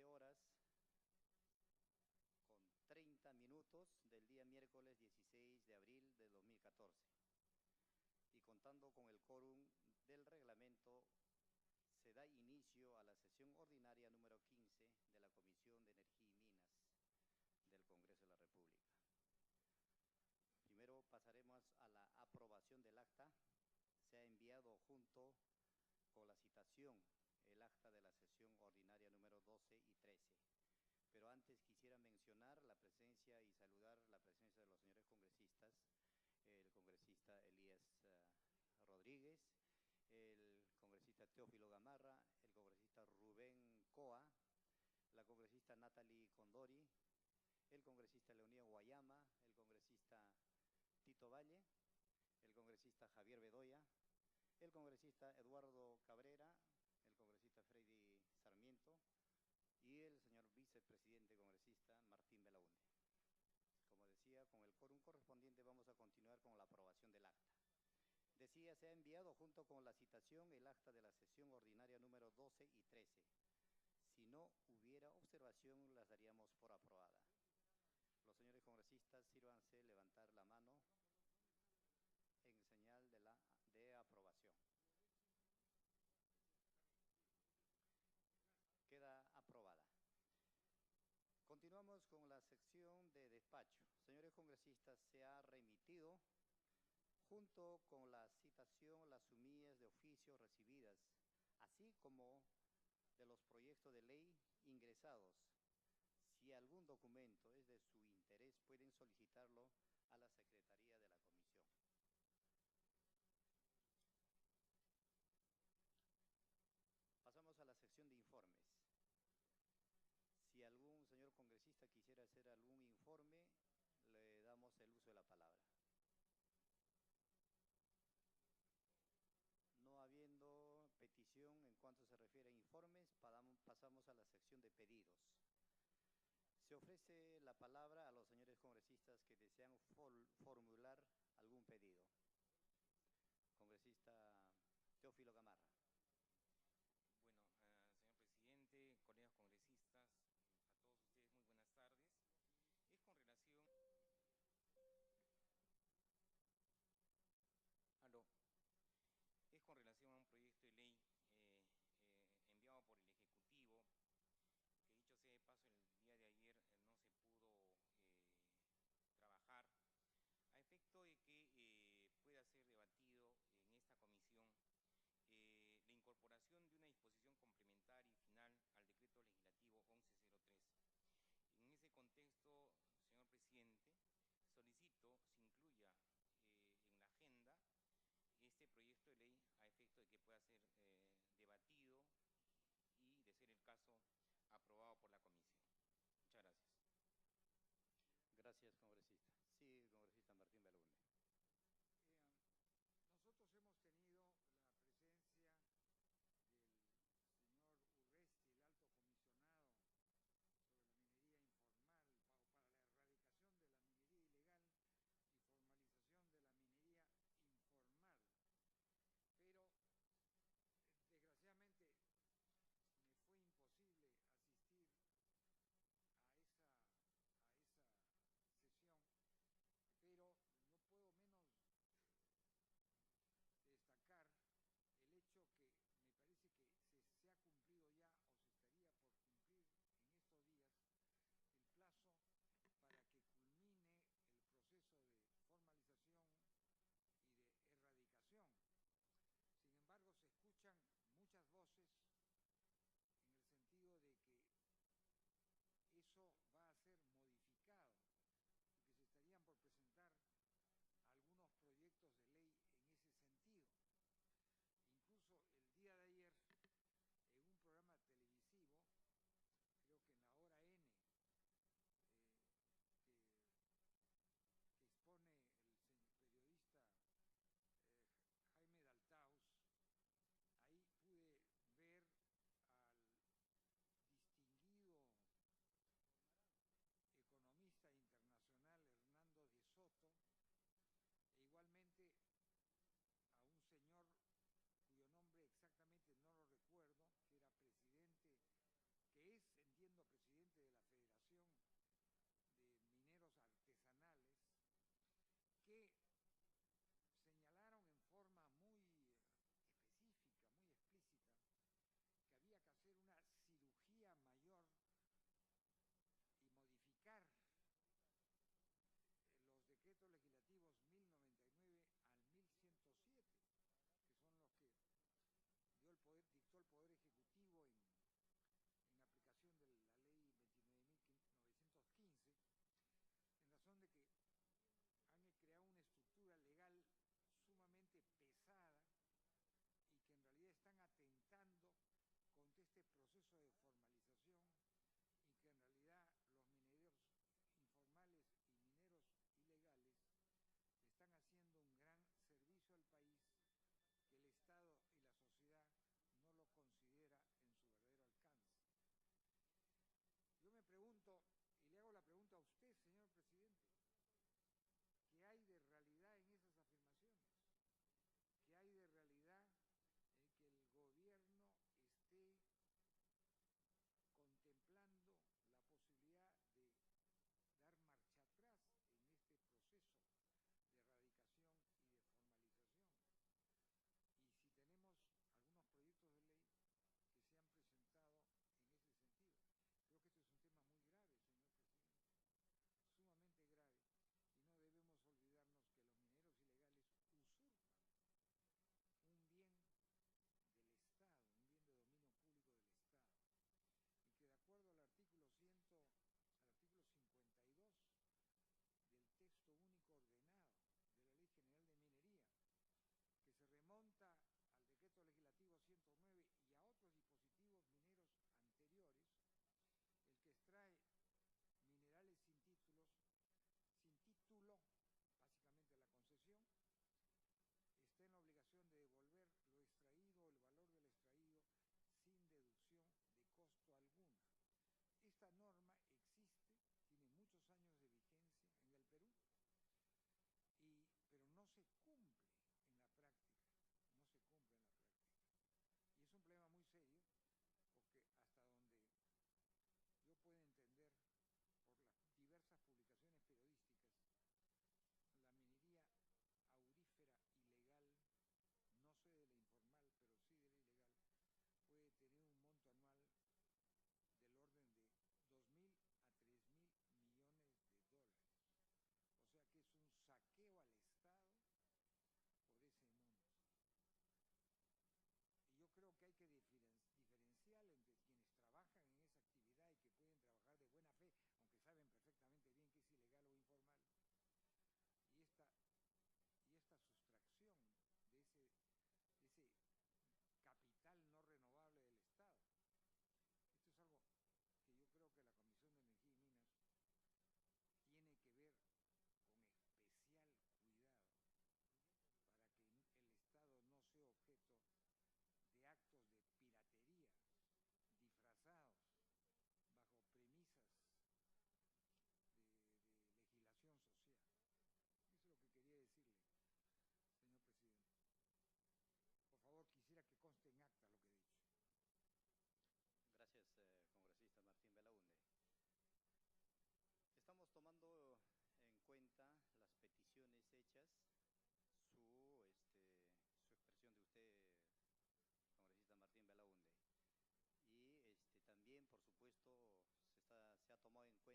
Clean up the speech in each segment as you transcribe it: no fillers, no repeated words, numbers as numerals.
horas con 30 minutos del día miércoles 16 de abril de 2014. Y contando con el quórum del reglamento, se da inicio a la sesión ordinaria número 15 de la Comisión de Energía y Minas del Congreso de la República. Primero pasaremos a la aprobación del acta. Se ha enviado junto con la citación el acta de la sesión ordinaria número 12 y 13. Pero antes quisiera mencionar la presencia y saludar la presencia de los señores congresistas, el congresista Elías Rodríguez, el congresista Teófilo Gamarra, el congresista Rubén Coa, la congresista Natalie Condori, el congresista Leonido Guayama, el congresista Tito Valle, el congresista Javier Bedoya, el congresista Eduardo Cabrera, el congresista Freddy Sarmiento y el señor vicepresidente congresista Martín Belaunde. Como decía, con el quórum correspondiente vamos a continuar con la aprobación del acta. Decía, se ha enviado junto con la citación el acta de la sesión ordinaria número 12 y 13. Si no hubiera observación, las daríamos por aprobada. Los señores congresistas, sírvanse levantar la mano en señal de aprobación. Queda aprobada. Continuamos con la sección de despacho. Señores congresistas, se ha remitido junto con la citación las sumillas de oficio recibidas, así como de los proyectos de ley ingresados. Si algún documento es de su interés, pueden solicitarlo a la Secretaría de la Comisión. Pasamos a la sección de informes. Si algún señor congresista quisiera hacer algún informe, le damos el uso de la palabra. No habiendo petición en cuanto se refiere a informes, pasamos a la sección de pedidos. Se ofrece la palabra a los señores congresistas que desean formular algún pedido. Congresista Teófilo Gamarra. Bueno, señor presidente, colegas congresistas, a todos ustedes muy buenas tardes. Es con relación a un proyecto de ley enviado por el Ejecutivo, que dicho sea de paso, el día de ayer no se pudo trabajar, a efecto de que pueda ser debatido en esta comisión la incorporación de una disposición complementaria y final al decreto legislativo 1103. En ese contexto, señor presidente, solicito se incluya en la agenda este proyecto de ley a efecto de que pueda ser debatido y, de ser el caso, aprobado por la comisión. Muchas gracias. Gracias, congresista. Sí, congresista Martín Belaunde. Nosotros hemos tenido la presencia del señor Urresti, el alto comisionado sobre la minería informal, o para la erradicación de la minería ilegal y formalización de la minería informal. Pero, desgraciadamente, me fue imposible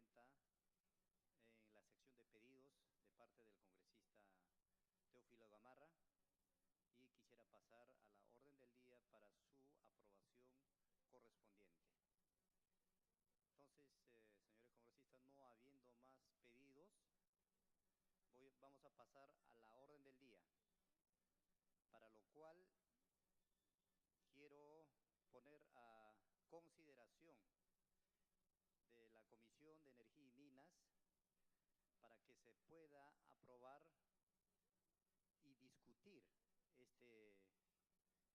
cuenta en la sección de pedidos de parte del congresista Teófilo Gamarra y quisiera pasar a la orden del día para su aprobación correspondiente. Entonces, señores congresistas, no habiendo más pedidos, vamos a pasar a la orden del día, para lo cual quiero poner a consideración de la Comisión de Energía y Minas para que se pueda aprobar y discutir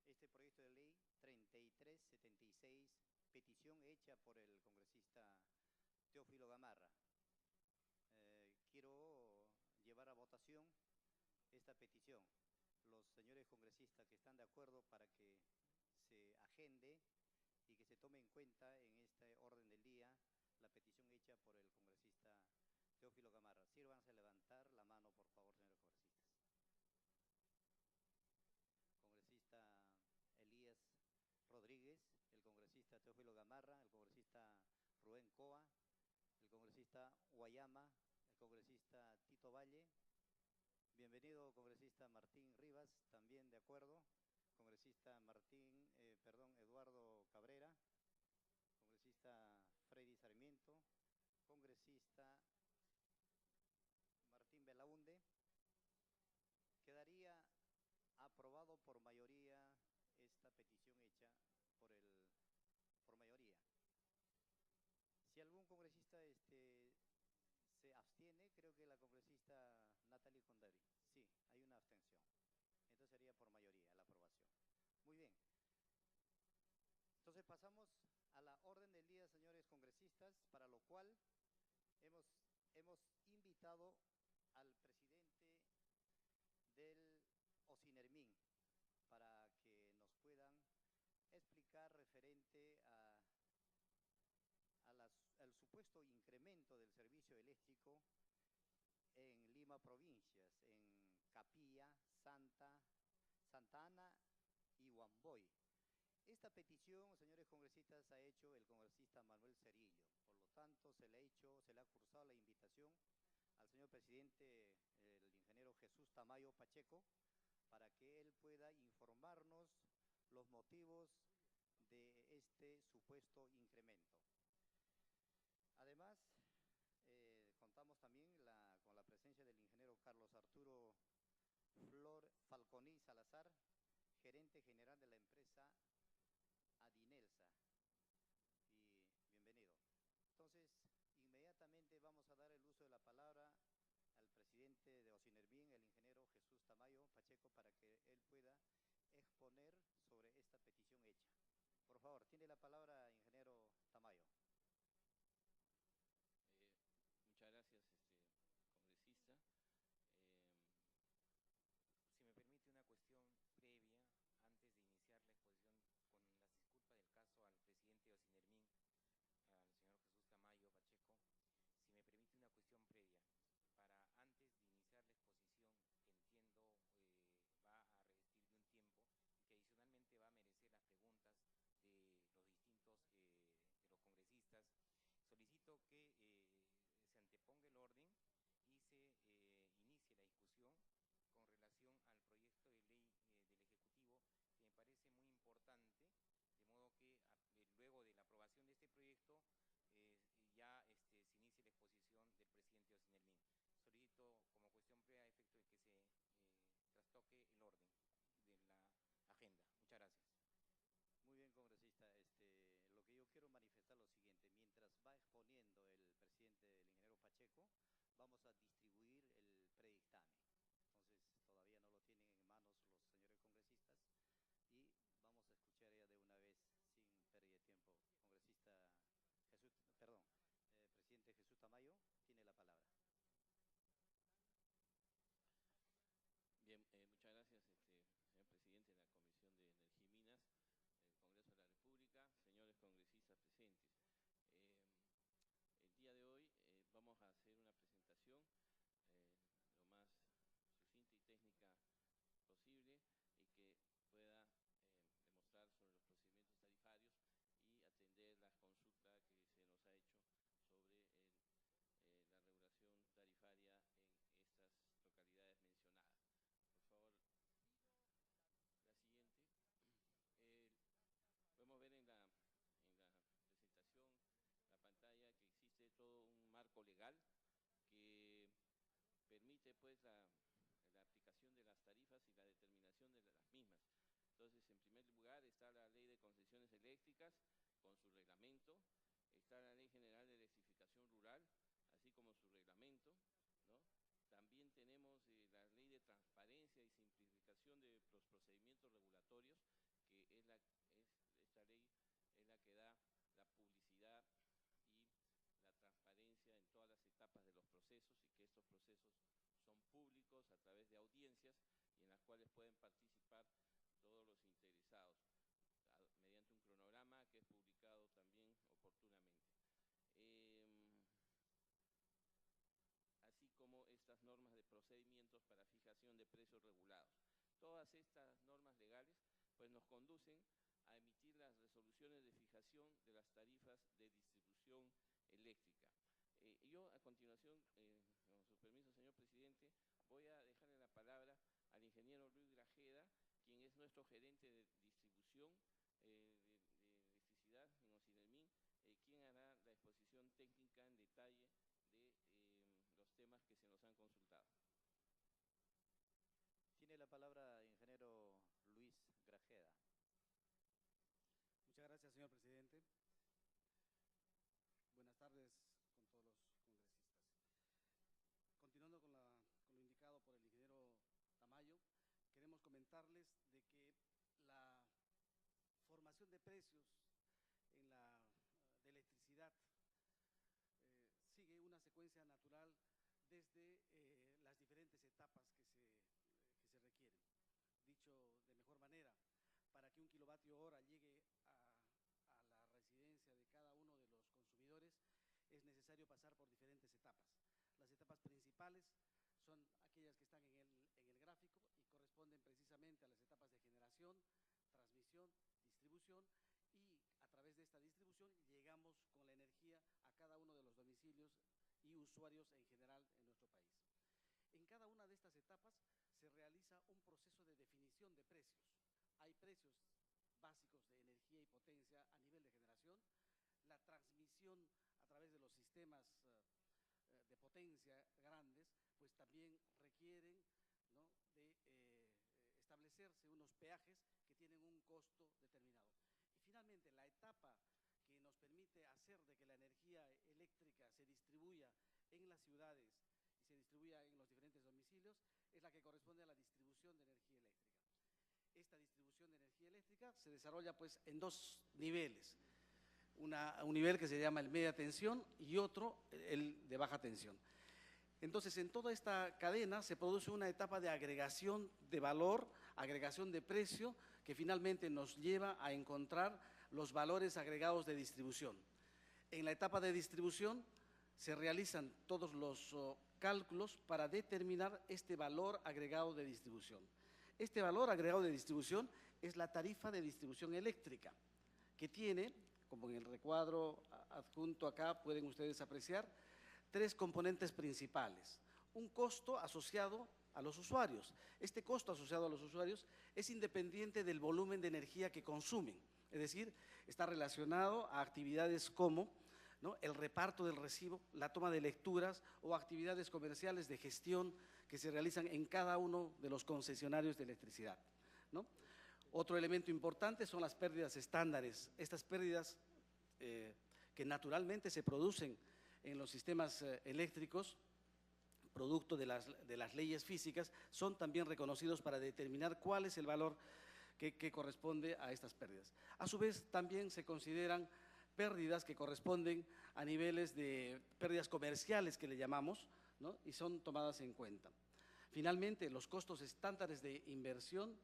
este proyecto de ley 3376, petición hecha por el congresista Teófilo Gamarra. Quiero llevar a votación esta petición. Los señores congresistas que están de acuerdo para que se agende y que se tome en cuenta en este orden del día la petición hecha por el congresista Teófilo Gamarra. Sírvanse a levantar la mano, por favor, señores congresistas. Congresista Elías Rodríguez, el congresista Teófilo Gamarra, el congresista Rubén Coa, el congresista Guayama, el congresista Tito Valle. Bienvenido, congresista Martín Rivas, también de acuerdo. Congresista Eduardo Cabrera, congresista Freddy Sarmiento, congresista Martín Belaunde. Quedaría aprobado por mayoría esta petición hecha por mayoría. Si algún congresista se abstiene, creo que la congresista Natalie Condari. Sí, hay una abstención. Entonces sería por mayoría la aprobación. Muy bien. Entonces pasamos a la orden del día, señores congresistas, para lo cual hemos invitado al presidente del OSINERMIN para que nos puedan explicar referente al supuesto incremento del servicio eléctrico en Lima provincias, en Capilla, Santa Ana y Huamboy. Esta petición, señores congresistas, ha hecho el congresista Manuel Cerillo. Por lo tanto, se le ha cursado la invitación al señor presidente, el ingeniero Jesús Tamayo Pacheco, para que él pueda informarnos los motivos de este supuesto incremento. Además, contamos también con la presencia del ingeniero Carlos Arturo Falconi Salazar, gerente general de la empresa Adinelsa. Y bienvenido. Entonces, inmediatamente vamos a dar el uso de la palabra al presidente de OSINERMIN, el ingeniero Jesús Tamayo Pacheco, para que él pueda exponer sobre esta petición hecha. Por favor, tiene la palabra, ingeniero Tamayo. Muchas gracias, congresista. Si me permite una cuestión previa, antes de iniciar la exposición, con las disculpas del caso al presidente de OSINERMIN, al señor Jesús Tamayo Pacheco, si me permite una cuestión previa, para antes de iniciar la exposición, que entiendo va a revestir de un tiempo y que adicionalmente va a merecer las preguntas de los distintos, de los congresistas, solicito que se anteponga el orden y se inicie la discusión con relación al proyecto de ley del Ejecutivo, que me parece muy importante, de modo que luego de la aprobación de este proyecto ya se inicie la exposición del presidente de OSINERMIN. Solicito como cuestión previa a efecto de que se trastoque el orden de la agenda. Muchas gracias. Muy bien, congresista. Lo que yo quiero manifestar es lo siguiente. Mientras va exponiendo el presidente, el ingeniero Pacheco, vamos a distribuir el predictamen. Entonces, todavía no lo tienen en manos los señores congresistas y vamos a escuchar ya de una vez, sin pérdida de tiempo. Presidente Jesús Tamayo, tiene la palabra. Bien, muchas gracias, señor presidente de la Comisión de Energía y Minas del Congreso de la República, señores congresistas presentes. El día de hoy vamos a hacer una presentación es la aplicación de las tarifas y la determinación de las mismas. Entonces, en primer lugar está la Ley de Concesiones Eléctricas con su reglamento, está la Ley General de Electrificación Rural, así como su reglamento, ¿no? También tenemos la Ley de Transparencia y Simplificación de los Procedimientos Regulatorios, que esta ley es la que da la publicidad y la transparencia en todas las etapas de los procesos, y que estos procesos son públicos a través de audiencias y en las cuales pueden participar todos los interesados, mediante un cronograma que es publicado también oportunamente. Así como estas normas de procedimientos para fijación de precios regulados. Todas estas normas legales pues nos conducen a emitir las resoluciones de fijación de las tarifas de distribución eléctrica. Yo a continuación, con su permiso, señor presidente, voy a dejarle la palabra al ingeniero Luis Grajeda, quien es nuestro gerente de distribución de electricidad en Ocidelmin, quien hará la exposición técnica en detalle de los temas que se nos han consultado. Tiene la palabra ingeniero Luis Grajeda. Muchas gracias, señor presidente. Buenas tardes con todos los congresistas. Continuando con lo indicado por el ingeniero Tamayo, queremos comentarles de que la formación de precios de electricidad sigue una secuencia natural desde las diferentes etapas que se requieren. Dicho de mejor manera, para que un kilovatio hora llegue a la residencia de cada uno de los consumidores, es necesario pasar por diferentes etapas. Las etapas principales son aquellas que están en el gráfico y corresponden precisamente a las etapas de generación, transmisión, distribución, y a través de esta distribución llegamos con la energía a cada uno de los domicilios y usuarios en general en nuestro país. En cada una de estas etapas se realiza un proceso de definición de precios. Hay precios básicos de energía y potencia a nivel de generación, la transmisión a través de los sistemas de potencia grandes, pues también requieren, ¿no?, de establecerse unos peajes que tienen un costo determinado. Y finalmente, la etapa que nos permite hacer de que la energía eléctrica se distribuya en las ciudades y se distribuya en los diferentes domicilios es la que corresponde a la distribución de energía eléctrica. Esta distribución de energía eléctrica se desarrolla pues en dos niveles. Un nivel que se llama el media tensión y otro el de baja tensión. Entonces, en toda esta cadena se produce una etapa de agregación de valor, agregación de precio, que finalmente nos lleva a encontrar los valores agregados de distribución. En la etapa de distribución se realizan todos los cálculos para determinar este valor agregado de distribución. Este valor agregado de distribución es la tarifa de distribución eléctrica, que tiene, como en el recuadro adjunto acá pueden ustedes apreciar, tres componentes principales. Un costo asociado a los usuarios. Este costo asociado a los usuarios es independiente del volumen de energía que consumen, es decir, está relacionado a actividades como, ¿no?, el reparto del recibo, la toma de lecturas o actividades comerciales de gestión que se realizan en cada uno de los concesionarios de electricidad, ¿no? Otro elemento importante son las pérdidas estándares. Estas pérdidas que naturalmente se producen en los sistemas eléctricos, producto de las leyes físicas, son también reconocidos para determinar cuál es el valor que corresponde a estas pérdidas. A su vez, también se consideran pérdidas que corresponden a niveles de pérdidas comerciales que le llamamos, ¿no?, y son tomadas en cuenta. Finalmente, los costos estándares de inversión,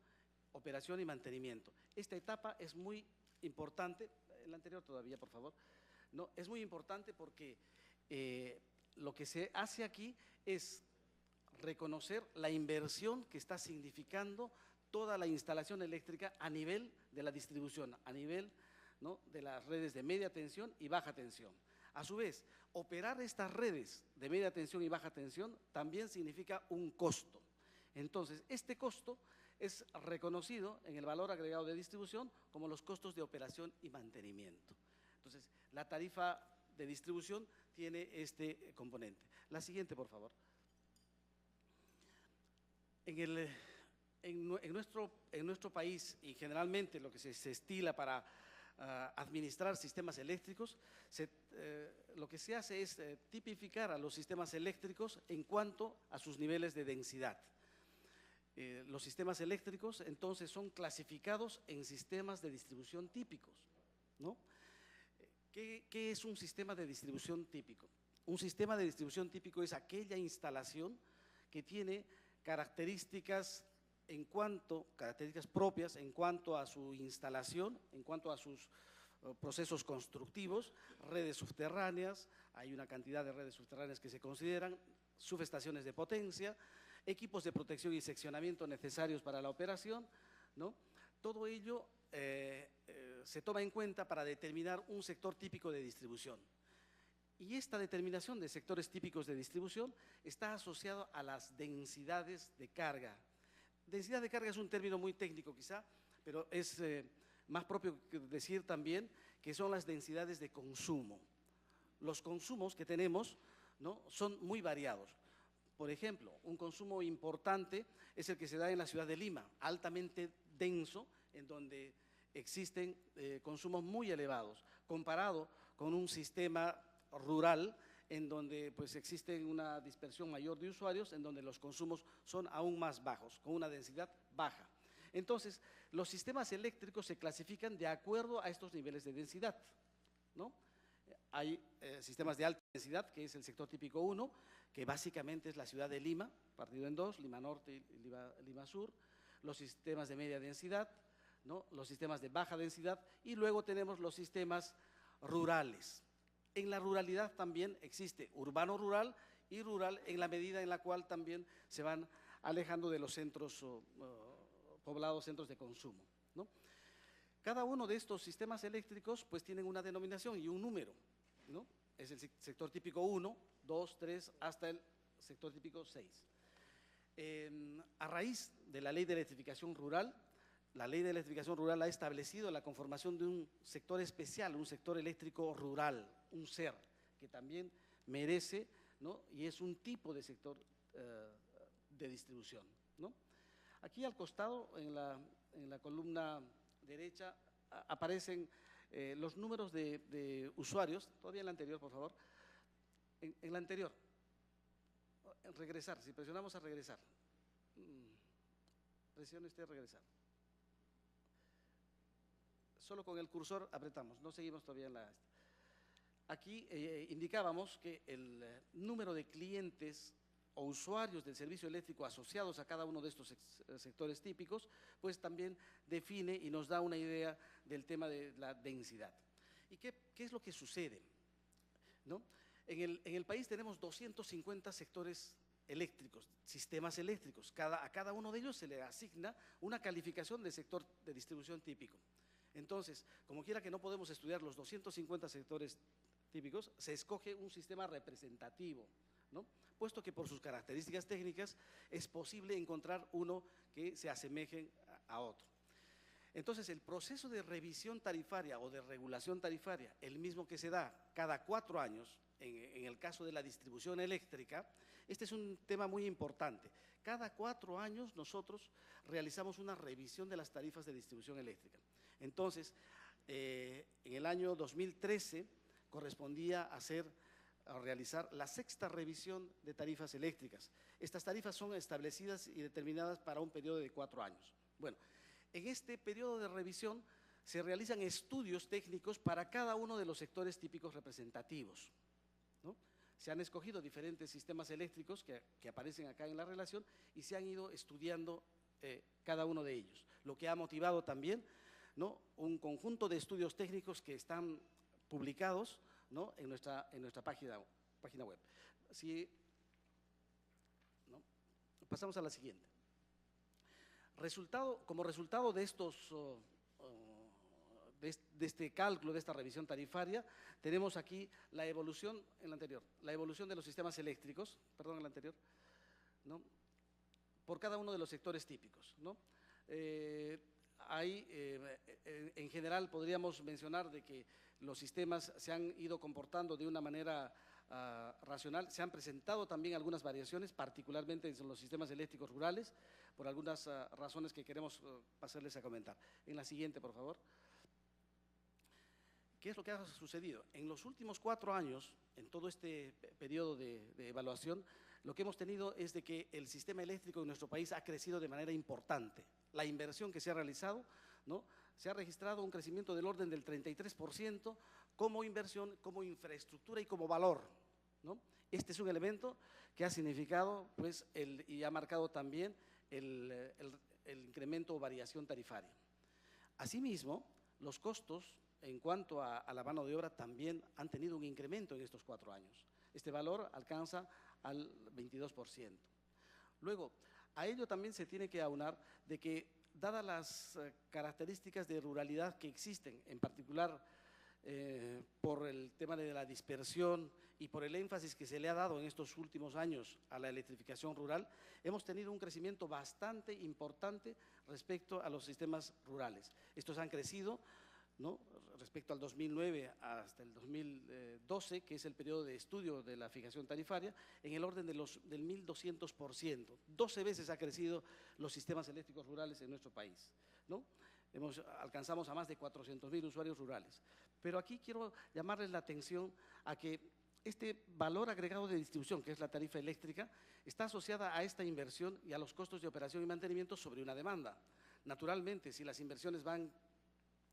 operación y mantenimiento. Esta etapa es muy importante, la anterior todavía, por favor, ¿no? Es muy importante porque lo que se hace aquí es reconocer la inversión que está significando toda la instalación eléctrica a nivel de la distribución, a nivel, ¿no?, de las redes de media tensión y baja tensión. A su vez, operar estas redes de media tensión y baja tensión también significa un costo. Entonces, este costo es reconocido en el valor agregado de distribución como los costos de operación y mantenimiento. Entonces, la tarifa de distribución tiene este componente. La siguiente, por favor. En nuestro país y generalmente lo que se estila para administrar sistemas eléctricos, lo que se hace es tipificar a los sistemas eléctricos en cuanto a sus niveles de densidad. Los sistemas eléctricos entonces son clasificados en sistemas de distribución típicos, ¿no? ¿Qué es un sistema de distribución típico? Un sistema de distribución típico es aquella instalación que tiene características propias en cuanto a su instalación, en cuanto a sus procesos constructivos, redes subterráneas, hay una cantidad de redes subterráneas que se consideran, subestaciones de potencia, equipos de protección y seccionamiento necesarios para la operación, ¿no? Todo ello se toma en cuenta para determinar un sector típico de distribución. Y esta determinación de sectores típicos de distribución está asociado a las densidades de carga. Densidad de carga es un término muy técnico quizá, pero es más propio decir también que son las densidades de consumo. Los consumos que tenemos, ¿no?, son muy variados. Por ejemplo, un consumo importante es el que se da en la ciudad de Lima, altamente denso, en donde existen consumos muy elevados, comparado con un sistema rural en donde pues existe una dispersión mayor de usuarios, en donde los consumos son aún más bajos, con una densidad baja. Entonces, los sistemas eléctricos se clasifican de acuerdo a estos niveles de densidad, ¿no? Hay sistemas de alta densidad, que es el sector típico 1, que básicamente es la ciudad de Lima, partido en dos, Lima Norte y Lima Sur, los sistemas de media densidad, ¿no?, los sistemas de baja densidad, y luego tenemos los sistemas rurales. En la ruralidad también existe urbano-rural y rural en la medida en la cual también se van alejando de los centros poblados, centros de consumo, ¿no? Cada uno de estos sistemas eléctricos pues tienen una denominación y un número, ¿no? Es el sector típico 1, 2, 3, hasta el sector típico 6. A raíz de la Ley de Electrificación Rural, la Ley de Electrificación Rural ha establecido la conformación de un sector especial, un sector eléctrico rural, un SER, que también merece, ¿no?, y es un tipo de sector de distribución, ¿no? Aquí al costado, en la columna derecha, aparecen los números de usuarios. Todavía en la anterior, por favor. En la anterior, regresar, si presionamos a regresar. Presione usted regresar. Solo con el cursor apretamos, no seguimos todavía en la… Aquí indicábamos que el número de clientes o usuarios del servicio eléctrico asociados a cada uno de estos sectores típicos, pues también define y nos da una idea del tema de la densidad. ¿Y qué es lo que sucede?, ¿no? En el país tenemos 250 sectores eléctricos, sistemas eléctricos. A cada uno de ellos se le asigna una calificación de sector de distribución típico. Entonces, como quiera que no podemos estudiar los 250 sectores típicos, se escoge un sistema representativo, ¿no?, puesto que por sus características técnicas es posible encontrar uno que se asemeje a otro. Entonces, el proceso de revisión tarifaria o de regulación tarifaria, el mismo que se da cada 4 años, en el caso de la distribución eléctrica, este es un tema muy importante. Cada 4 años nosotros realizamos una revisión de las tarifas de distribución eléctrica. Entonces, en el año 2013 correspondía a realizar la 6ª revisión de tarifas eléctricas. Estas tarifas son establecidas y determinadas para un periodo de 4 años. Bueno, en este periodo de revisión se realizan estudios técnicos para cada uno de los sectores típicos representativos, ¿no? Se han escogido diferentes sistemas eléctricos que aparecen acá en la relación y se han ido estudiando cada uno de ellos, lo que ha motivado también, ¿no?, un conjunto de estudios técnicos que están publicados, ¿no?, en nuestra página web. ¿No? Pasamos a la siguiente. Como resultado de de este cálculo, de esta revisión tarifaria, tenemos aquí la evolución, en la anterior, la evolución de los sistemas eléctricos, perdón, en la anterior, ¿no?, por cada uno de los sectores típicos, ¿no? En general podríamos mencionar de que los sistemas se han ido comportando de una manera racional. Se han presentado también algunas variaciones, particularmente en los sistemas eléctricos rurales, por algunas razones que queremos pasarles a comentar. En la siguiente, por favor. ¿Qué es lo que ha sucedido? En los últimos 4 años, en todo este periodo de evaluación, lo que hemos tenido es de que el sistema eléctrico en nuestro país ha crecido de manera importante. La inversión que se ha realizado, ¿no?, se ha registrado un crecimiento del orden del 33% como inversión, como infraestructura y como valor, ¿no? Este es un elemento que ha significado, pues, y ha marcado también el incremento o variación tarifaria. Asimismo, los costos en cuanto a la mano de obra también han tenido un incremento en estos 4 años. Este valor alcanza al 22%. Luego, a ello también se tiene que aunar de que, dadas las características de ruralidad que existen, en particular por el tema de la dispersión y por el énfasis que se le ha dado en estos últimos años a la electrificación rural, hemos tenido un crecimiento bastante importante respecto a los sistemas rurales. Estos han crecido, ¿no?, respecto al 2009 hasta el 2012, que es el periodo de estudio de la fijación tarifaria, en el orden del 1.200%. 12 veces ha crecido los sistemas eléctricos rurales en nuestro país, ¿no? Alcanzamos a más de 400.000 usuarios rurales. Pero aquí quiero llamarles la atención a que este valor agregado de distribución, que es la tarifa eléctrica, está asociada a esta inversión y a los costos de operación y mantenimiento sobre una demanda. Naturalmente, si las inversiones van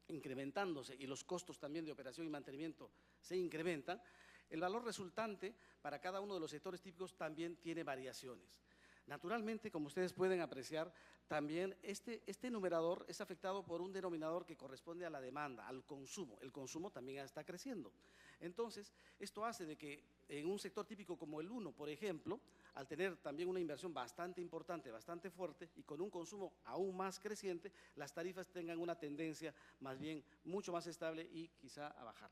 incrementándose y los costos también de operación y mantenimiento se incrementan, el valor resultante para cada uno de los sectores típicos también tiene variaciones. Naturalmente, como ustedes pueden apreciar, también este numerador es afectado por un denominador que corresponde a la demanda, al consumo. El consumo también está creciendo. Entonces, esto hace de que en un sector típico como el 1, por ejemplo, al tener también una inversión bastante importante, bastante fuerte y con un consumo aún más creciente, las tarifas tengan una tendencia más bien mucho más estable y quizá a bajar.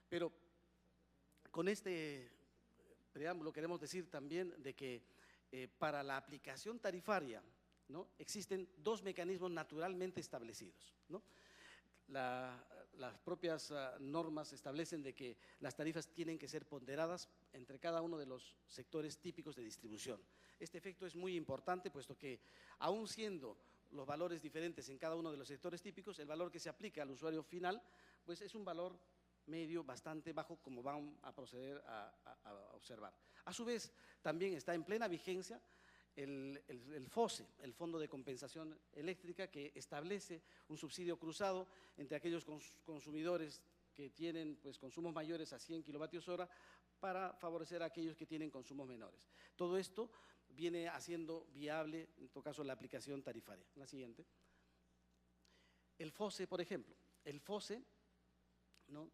Pero con este preámbulo queremos decir también de que para la aplicación tarifaria, ¿no?, existen 2 mecanismos naturalmente establecidos, ¿no? Las propias normas establecen de que las tarifas tienen que ser ponderadas entre cada uno de los sectores típicos de distribución. Este efecto es muy importante, puesto que, aún siendo los valores diferentes en cada uno de los sectores típicos, el valor que se aplica al usuario final, pues es un valor medio bastante bajo, como van a proceder a observar. A su vez, también está en plena vigencia el FOSE, el Fondo de Compensación Eléctrica, que establece un subsidio cruzado entre aquellos consumidores que tienen, pues, consumos mayores a 100 kilovatios hora para favorecer a aquellos que tienen consumos menores. Todo esto viene haciendo viable, en todo caso, la aplicación tarifaria. La siguiente. El FOSE, por ejemplo, el FOSE, ¿no?,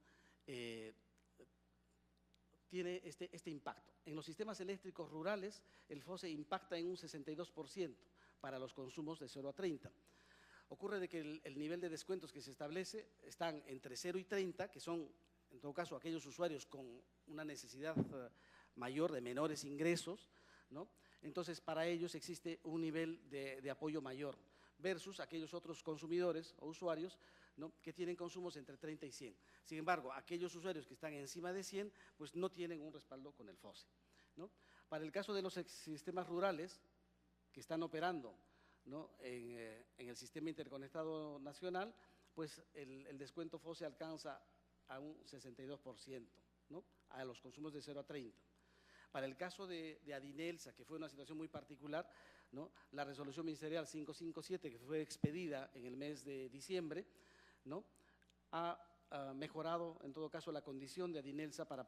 tiene este impacto. En los sistemas eléctricos rurales, el FOSE impacta en un 62% para los consumos de 0 a 30. Ocurre de que el nivel de descuentos que se establece están entre 0 y 30, que son, en todo caso, aquellos usuarios con una necesidad mayor, de menores ingresos, ¿no? Entonces, para ellos existe un nivel de apoyo mayor, versus aquellos otros consumidores o usuarios, ¿no?, que tienen consumos entre 30 y 100. Sin embargo, aquellos usuarios que están encima de 100, pues no tienen un respaldo con el FOSE, ¿no? Para el caso de los sistemas rurales que están operando, ¿no?, en el sistema interconectado nacional, pues el descuento FOSE alcanza a un 62%, ¿no?, a los consumos de 0 a 30. Para el caso de Adinelsa, que fue una situación muy particular, ¿no?, la resolución ministerial 557, que fue expedida en el mes de diciembre, ¿no?, ha mejorado, en todo caso, la condición de Adinelsa para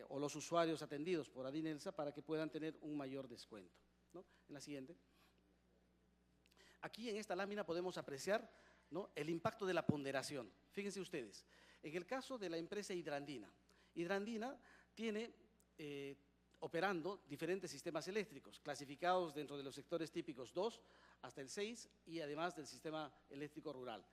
o los usuarios atendidos por Adinelsa para que puedan tener un mayor descuento, ¿no? En la siguiente. Aquí en esta lámina podemos apreciar, ¿no?, el impacto de la ponderación. Fíjense ustedes, en el caso de la empresa Hidrandina, Hidrandina tiene operando diferentes sistemas eléctricos, clasificados dentro de los sectores típicos 2 hasta el 6 y además del sistema eléctrico rural.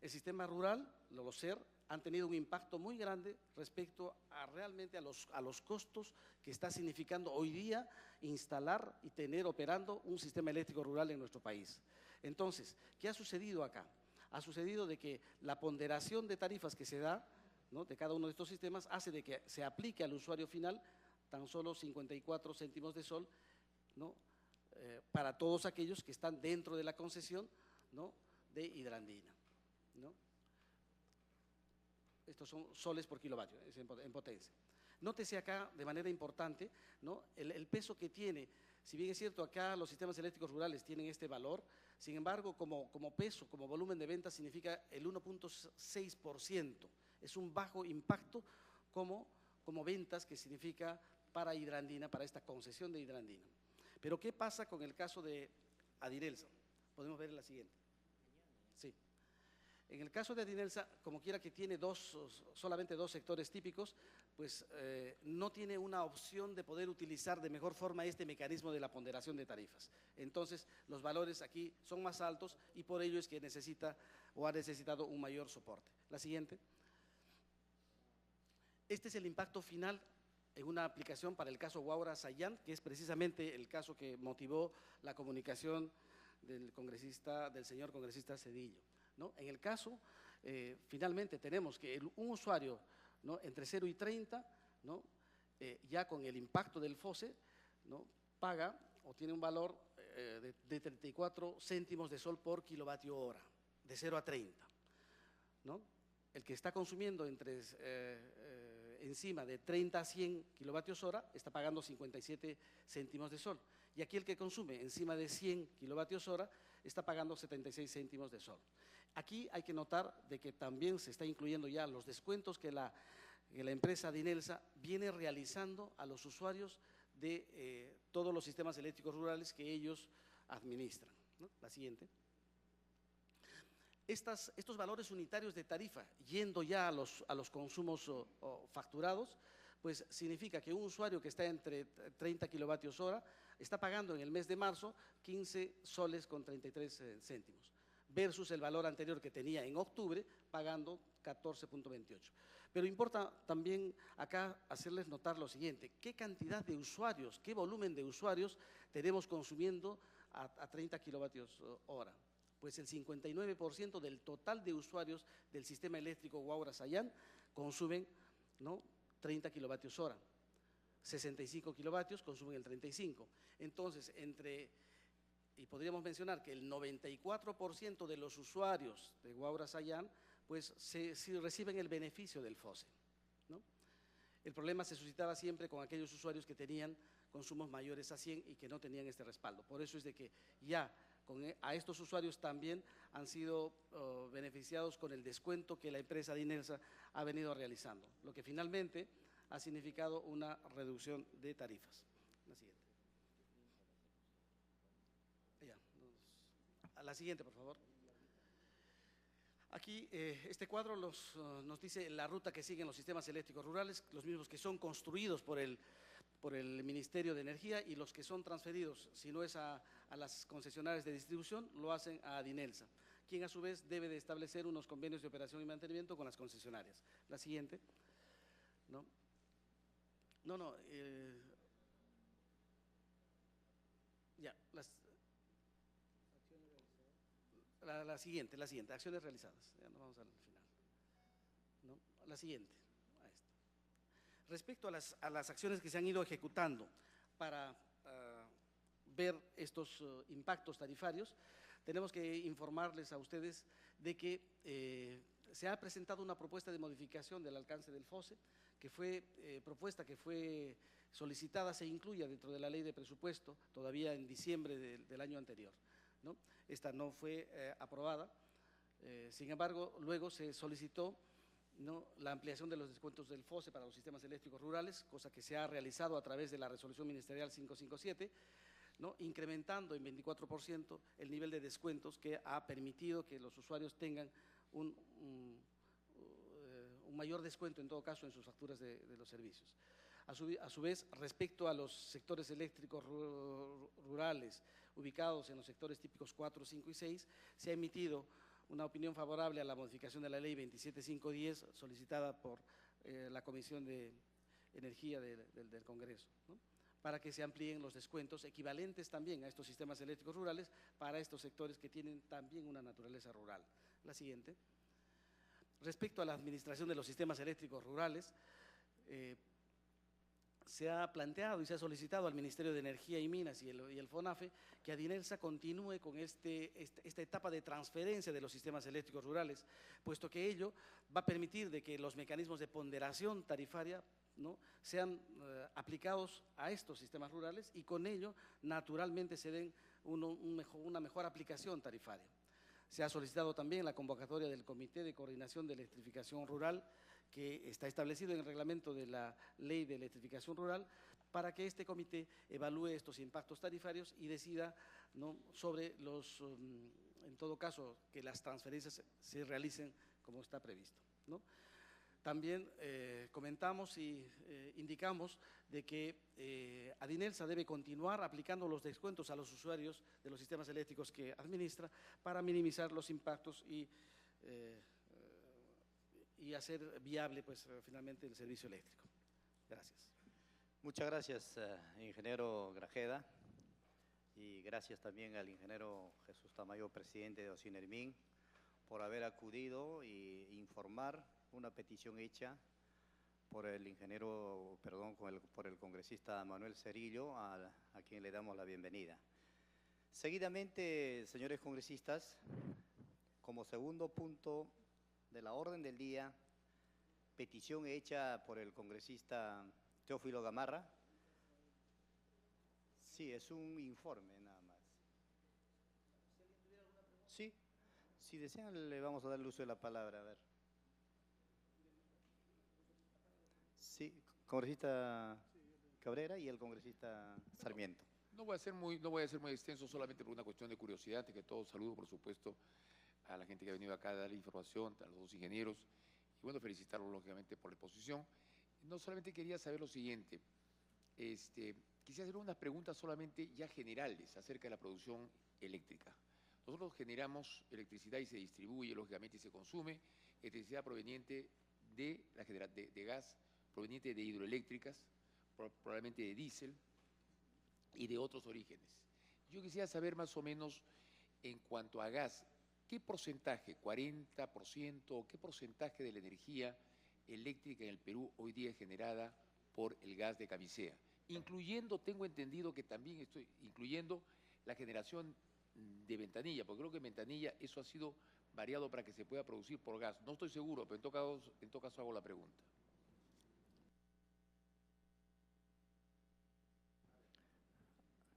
El sistema rural, los SER, han tenido un impacto muy grande respecto a realmente a los costos que está significando hoy día instalar y tener operando un sistema eléctrico rural en nuestro país. Entonces, ¿qué ha sucedido acá? Ha sucedido de que la ponderación de tarifas que se da, ¿no?, de cada uno de estos sistemas hace de que se aplique al usuario final tan solo 54 céntimos de sol, ¿no?, para todos aquellos que están dentro de la concesión, ¿no?, de Hidrandina, ¿no? Estos son soles por kilovatio, es en potencia. Nótese acá de manera importante, ¿no?, el peso que tiene. Si bien es cierto, acá los sistemas eléctricos rurales tienen este valor, sin embargo, como peso, como volumen de ventas, significa el 1.6%. Es un bajo impacto como ventas que significa para Hidrandina, para esta concesión de Hidrandina. Pero, ¿qué pasa con el caso de Adinelsa? Podemos ver en la siguiente. Sí. En el caso de Adinelsa, como quiera que tiene solamente dos sectores típicos, pues no tiene una opción de poder utilizar de mejor forma este mecanismo de la ponderación de tarifas. Entonces, los valores aquí son más altos y por ello es que necesita o ha necesitado un mayor soporte. La siguiente. Este es el impacto final en una aplicación para el caso Huaura-Sayán, que es precisamente el caso que motivó la comunicación del señor congresista Zedillo, ¿no? En el caso, finalmente tenemos que un usuario, ¿no?, entre 0 y 30, ¿no?, ya con el impacto del FOSE, ¿no?, paga o tiene un valor de 34 céntimos de sol por kilovatio hora, de 0 a 30, ¿no? El que está consumiendo encima de 30 a 100 kilovatios hora está pagando 57 céntimos de sol. Y aquí el que consume encima de 100 kilovatios hora está pagando 76 céntimos de sol. Aquí hay que notar de que también se está incluyendo ya los descuentos que la empresa Adinelsa viene realizando a los usuarios de todos los sistemas eléctricos rurales que ellos administran, ¿no? La siguiente. Estos valores unitarios de tarifa, yendo ya a los consumos facturados, pues significa que un usuario que está entre 30 kilovatios hora está pagando en el mes de marzo 15 soles con 33 céntimos, versus el valor anterior que tenía en octubre pagando 14.28. Pero importa también acá hacerles notar lo siguiente: ¿qué cantidad de usuarios, qué volumen de usuarios tenemos consumiendo a 30 kilovatios hora? Pues el 59% del total de usuarios del sistema eléctrico Huaura-Sayán consumen, ¿no?, 30 kilovatios hora. 65 kilovatios consumen el 35. Entonces, y podríamos mencionar que el 94% de los usuarios de Huaura-Sayán pues sí reciben el beneficio del FOSE, ¿no? El problema se suscitaba siempre con aquellos usuarios que tenían consumos mayores a 100 y que no tenían este respaldo. Por eso es de que ya a estos usuarios también han sido beneficiados con el descuento que la empresa Adinelsa ha venido realizando, lo que finalmente ha significado una reducción de tarifas. La siguiente. A la siguiente, por favor. Aquí este cuadro nos dice la ruta que siguen los sistemas eléctricos rurales, los mismos que son construidos por el Ministerio de Energía y los que son transferidos, si no es a las concesionarias de distribución, lo hacen a Adinelsa, quien a su vez debe de establecer unos convenios de operación y mantenimiento con las concesionarias. La siguiente. La siguiente, acciones realizadas. Ya nos vamos al final, ¿no? La siguiente. Respecto a las acciones que se han ido ejecutando para ver estos impactos tarifarios, tenemos que informarles a ustedes de que se ha presentado una propuesta de modificación del alcance del FOSE, que fue solicitada, se incluye dentro de la ley de presupuesto, todavía en diciembre del año anterior, ¿no? Esta no fue aprobada, sin embargo, luego se solicitó, ¿no?, la ampliación de los descuentos del FOSE para los sistemas eléctricos rurales, cosa que se ha realizado a través de la resolución ministerial 557, ¿no?, incrementando en 24% el nivel de descuentos que ha permitido que los usuarios tengan un mayor descuento, en todo caso, en sus facturas de los servicios. A su vez, respecto a los sectores eléctricos rurales ubicados en los sectores típicos 4, 5 y 6, se ha emitido una opinión favorable a la modificación de la ley 27510 solicitada por la Comisión de Energía del Congreso, ¿no?, para que se amplíen los descuentos equivalentes también a estos sistemas eléctricos rurales para estos sectores que tienen también una naturaleza rural. La siguiente. respecto a la administración de los sistemas eléctricos rurales, se ha planteado y se ha solicitado al Ministerio de Energía y Minas y el FONAFE que Adinelsa continúe con esta etapa de transferencia de los sistemas eléctricos rurales, puesto que ello va a permitir de que los mecanismos de ponderación tarifaria, ¿no?, sean aplicados a estos sistemas rurales y con ello naturalmente se den una mejor aplicación tarifaria. Se ha solicitado también la convocatoria del Comité de Coordinación de Electrificación Rural, que está establecido en el reglamento de la Ley de Electrificación Rural, para que este comité evalúe estos impactos tarifarios y decida, ¿no?, sobre en todo caso, que las transferencias se realicen como está previsto, ¿no? También comentamos y indicamos de que Adinelsa debe continuar aplicando los descuentos a los usuarios de los sistemas eléctricos que administra para minimizar los impactos y hacer viable, pues, finalmente el servicio eléctrico. Gracias. Muchas gracias, ingeniero Grajeda, y gracias también al ingeniero Jesús Tamayo, presidente de Ocinermin, por haber acudido e informar una petición hecha por el ingeniero, perdón, por el congresista Manuel Cerillo, a quien le damos la bienvenida. Seguidamente, señores congresistas, como segundo punto de la orden del día, petición hecha por el congresista Teófilo Gamarra. Sí, es un informe nada más. Sí, si desean le vamos a dar el uso de la palabra, a ver. Sí, congresista Cabrera y el congresista Sarmiento. No voy a ser muy extenso, solamente por una cuestión de curiosidad, antes que todo saludo, por supuesto, a la gente que ha venido acá a dar información, a los dos ingenieros, y bueno, felicitarlos lógicamente por la exposición. No solamente quería saber lo siguiente, quisiera hacer unas preguntas solamente ya generales acerca de la producción eléctrica. Nosotros generamos electricidad y se distribuye, lógicamente, y se consume electricidad proveniente de gas, proveniente de hidroeléctricas, probablemente de diésel y de otros orígenes. Yo quisiera saber más o menos, en cuanto a gas, ¿qué porcentaje, 40% o qué porcentaje de la energía eléctrica en el Perú hoy día es generada por el gas de camisea? Incluyendo, tengo entendido que también estoy incluyendo la generación de ventanilla, porque creo que en ventanilla eso ha sido variado para que se pueda producir por gas. No estoy seguro, pero en todo caso hago la pregunta.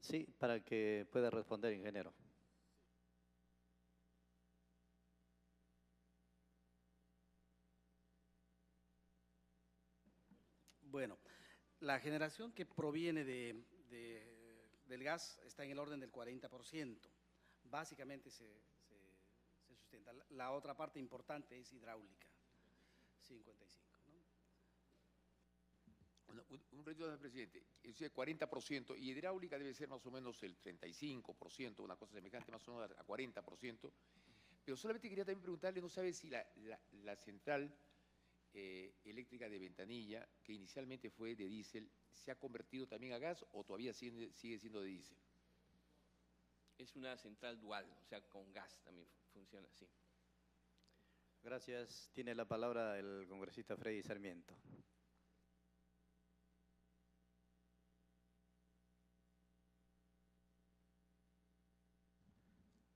Sí, para que pueda responder, ingeniero. Bueno, la generación que proviene del gas está en el orden del 40%. Básicamente se sustenta. La otra parte importante es hidráulica, 55%, ¿no? Bueno, un reto, presidente, es decir, 40%, y hidráulica debe ser más o menos el 35%, una cosa semejante, más o menos a 40%. Pero solamente quería también preguntarle, ¿no sabe si la central eléctrica de Ventanilla, que inicialmente fue de diésel, se ha convertido también a gas o todavía sigue siendo de diésel? Es una central dual, o sea, con gas también funciona así. Gracias. Tiene la palabra el congresista Freddy Sarmiento.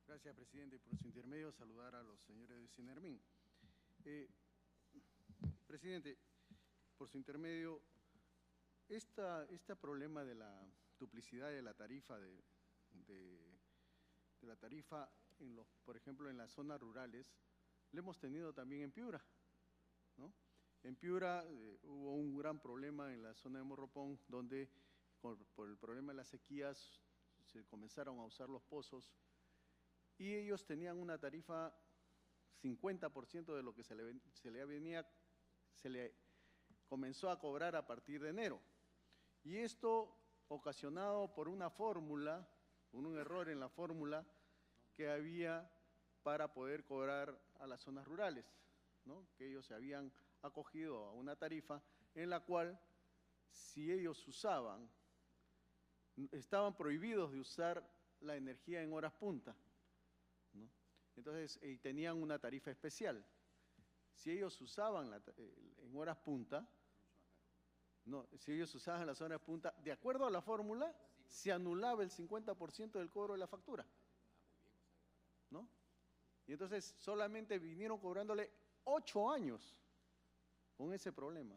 Gracias, presidente, por su intermedio saludar a los señores de Ocinermin. Presidente, por su intermedio, este problema de la duplicidad de la tarifa, por ejemplo, en las zonas rurales, lo hemos tenido también en Piura, ¿no? En Piura hubo un gran problema en la zona de Morropón, donde por el problema de las sequías se comenzaron a usar los pozos y ellos tenían una tarifa 50% de lo que se le comenzó a cobrar a partir de enero. Y esto ocasionado por una fórmula, por un error en la fórmula que había para poder cobrar a las zonas rurales, ¿no? Que ellos se habían acogido a una tarifa en la cual, si ellos estaban prohibidos de usar la energía en horas punta, ¿no? Entonces, tenían una tarifa especial. si ellos usaban en horas punta, no, si ellos usaban las horas punta, de acuerdo a la fórmula, se anulaba el 50% del cobro de la factura, ¿no? Y entonces solamente vinieron cobrándole 8 años con ese problema.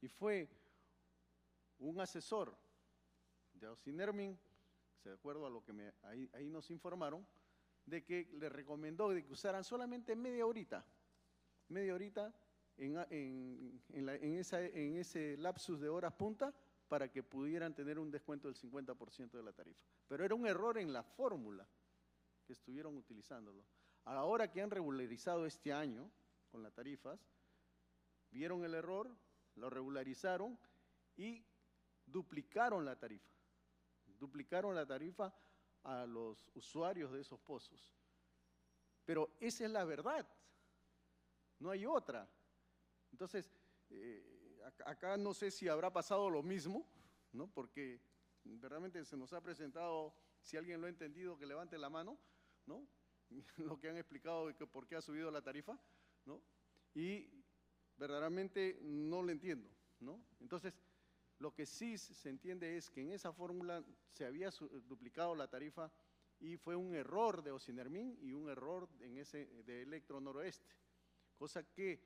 Y fue un asesor de Ocinermin, de acuerdo a lo que ahí nos informaron, de que le recomendó de que usaran solamente media horita en ese lapsus de horas punta para que pudieran tener un descuento del 50% de la tarifa. Pero era un error en la fórmula que estuvieron utilizándolo. Ahora que han regularizado este año con las tarifas, vieron el error, lo regularizaron y duplicaron la tarifa. Duplicaron la tarifa a los usuarios de esos pozos. Pero esa es la verdad, no hay otra. Entonces, acá no sé si habrá pasado lo mismo, ¿no? Porque realmente se nos ha presentado, si alguien lo ha entendido, que levante la mano, ¿no? Lo que han explicado de que por qué ha subido la tarifa, ¿no? Y verdaderamente no lo entiendo, ¿no? Entonces, lo que sí se entiende es que en esa fórmula se había duplicado la tarifa y fue un error de Ocinermin y un error de Electro Noroeste, cosa que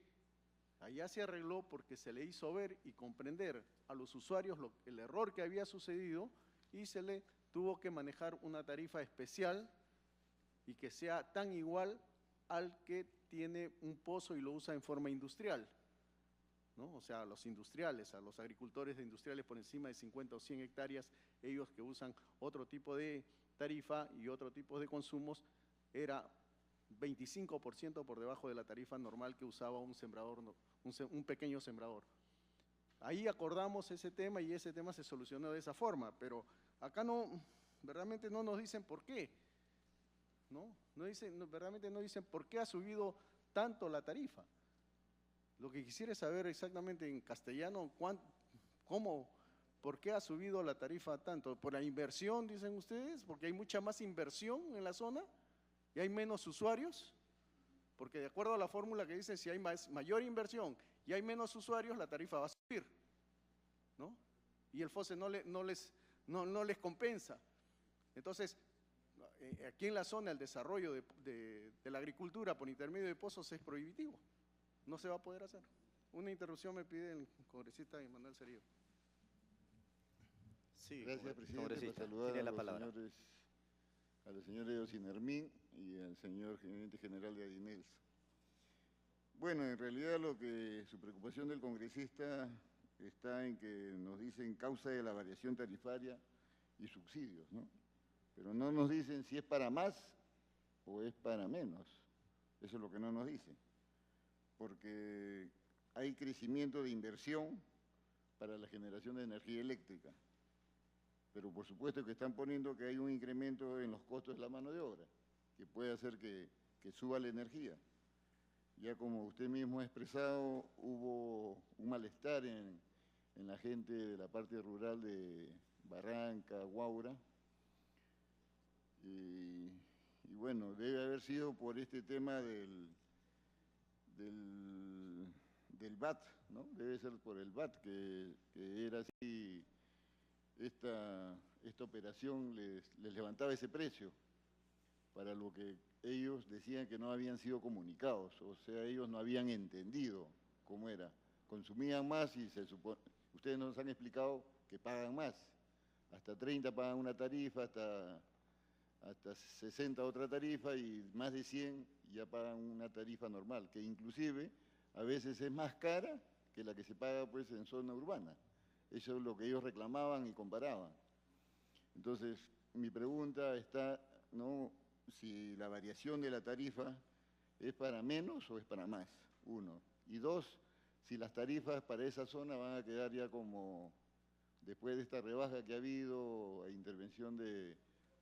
allá se arregló porque se le hizo ver y comprender a los usuarios el error que había sucedido y se le tuvo que manejar una tarifa especial y que sea tan igual al que tiene un pozo y lo usa en forma industrial, ¿no? O sea, a los industriales, a los agricultores de industriales por encima de 50 o 100 hectáreas, ellos que usan otro tipo de tarifa y otro tipo de consumos, era 25% por debajo de la tarifa normal que usaba un sembrador, un pequeño sembrador. Ahí acordamos ese tema y ese tema se solucionó de esa forma, pero acá verdaderamente no nos dicen por qué, ¿no? Verdaderamente no dicen por qué ha subido tanto la tarifa. Lo que quisiera es saber exactamente en castellano por qué ha subido la tarifa tanto. ¿Por la inversión, dicen ustedes? ¿Porque hay mucha más inversión en la zona y hay menos usuarios? Porque de acuerdo a la fórmula que dice, si hay mayor inversión y hay menos usuarios, la tarifa va a subir, ¿no? Y el FOSE no les compensa. Entonces, aquí en la zona el desarrollo de la agricultura por intermedio de pozos es prohibitivo. No se va a poder hacer. Una interrupción me pide el congresista Manuel Cerillo. Sí, gracias, presidente, congresista. por saludar Tiene la palabra. A los señores de Ocinermin y al señor gerente general de Adinels. Bueno, en realidad su preocupación del congresista está en que nos dicen causa de la variación tarifaria y subsidios, ¿no? Pero no nos dicen si es para más o es para menos. Eso es lo que no nos dicen. Porque hay crecimiento de inversión para la generación de energía eléctrica. Pero por supuesto que están poniendo que hay un incremento en los costos de la mano de obra, que puede hacer que suba la energía. Ya como usted mismo ha expresado, hubo un malestar en la gente de la parte rural de Barranca, Huaura, y bueno, debe haber sido por este tema del VAT, ¿no? Debe ser por el VAT, que era así, esta operación les levantaba ese precio, para lo que ellos decían que no habían sido comunicados, o sea, ellos no habían entendido cómo era. Consumían más y ustedes nos han explicado que pagan más, hasta 30 pagan una tarifa, hasta 60 otra tarifa y más de 100 ya pagan una tarifa normal, que inclusive a veces es más cara que la que se paga pues en zona urbana. Eso es lo que ellos reclamaban y comparaban. Entonces, mi pregunta está, ¿no?, si la variación de la tarifa es para menos o es para más, uno. Y dos, si las tarifas para esa zona van a quedar ya como, después de esta rebaja que ha habido, a intervención de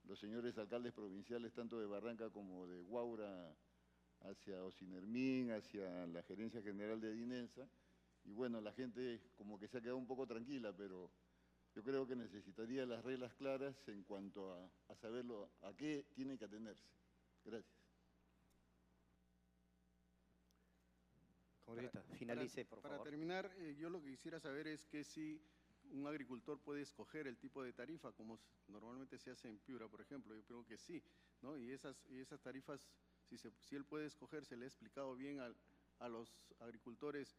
los señores alcaldes provinciales, tanto de Barranca como de Huaura, hacia Ocinermin, hacia la Gerencia General de Adinelsa, y bueno, la gente como que se ha quedado un poco tranquila, pero yo creo que necesitaría las reglas claras en cuanto a saberlo, a qué tiene que atenerse. Gracias. Congresista, finalice, por Para favor. terminar, yo lo que quisiera saber es que si un agricultor puede escoger el tipo de tarifa, como normalmente se hace en Piura, por ejemplo, yo creo que sí, ¿no? Y esas tarifas, si él puede escoger, se le ha explicado bien a los agricultores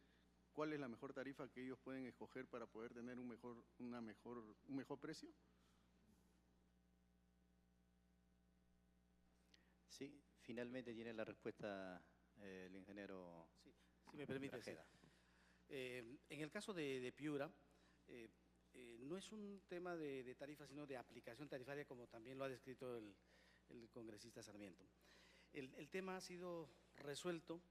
cuál es la mejor tarifa que ellos pueden escoger para poder tener un mejor precio. Sí, finalmente tiene la respuesta el ingeniero. Sí, si me permite. Grajeda. En el caso de Piura, no es un tema de tarifa, sino de aplicación tarifaria, como también lo ha descrito el congresista Sarmiento. El tema ha sido resuelto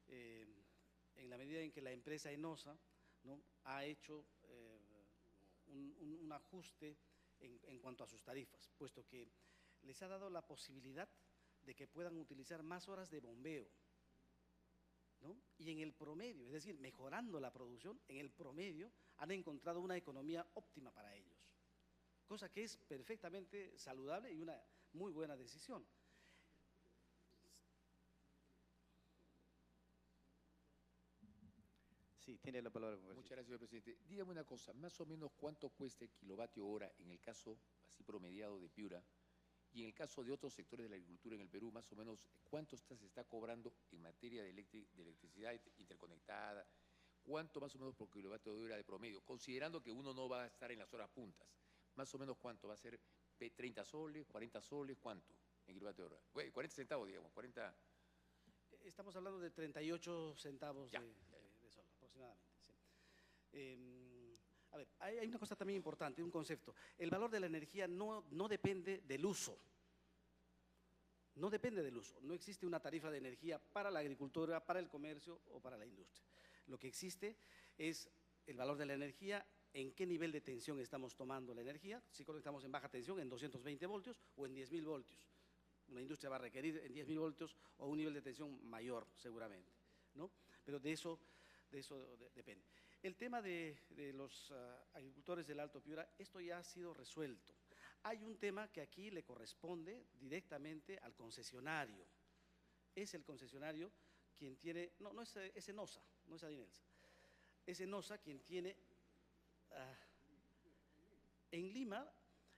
en la medida en que la empresa Enosa, ¿no?, ha hecho un ajuste en cuanto a sus tarifas, puesto que les ha dado la posibilidad de que puedan utilizar más horas de bombeo, ¿no? Y en el promedio, es decir, mejorando la producción, en el promedio han encontrado una economía óptima para ellos, cosa que es perfectamente saludable y una muy buena decisión. Sí, tiene la palabra. Muchas gracias, señor presidente. Dígame una cosa, más o menos cuánto cuesta el kilovatio hora en el caso así promediado de Piura y en el caso de otros sectores de la agricultura en el Perú, más o menos cuánto se está cobrando en materia de electricidad interconectada, cuánto más o menos por kilovatio de hora de promedio, considerando que uno no va a estar en las horas puntas, más o menos cuánto va a ser, 30 soles, 40 soles, cuánto en kilovatio de hora, 40 centavos, digamos, 40. Estamos hablando de 38 centavos Ya. de sol aproximadamente. Sí. A ver, hay una cosa también importante, un concepto. El valor de la energía no depende del uso. No depende del uso. No existe una tarifa de energía para la agricultura, para el comercio o para la industria. Lo que existe es el valor de la energía, en qué nivel de tensión estamos tomando la energía, si conectamos en baja tensión, en 220 voltios o en 10.000 voltios. Una industria va a requerir en 10.000 voltios o un nivel de tensión mayor, seguramente, ¿no? Pero de eso depende. El tema de los agricultores del Alto Piura, esto ya ha sido resuelto. Hay un tema que aquí le corresponde directamente al concesionario. Es el concesionario quien tiene, no es Enosa, no es Adinelsa. Es Enosa quien tiene, en Lima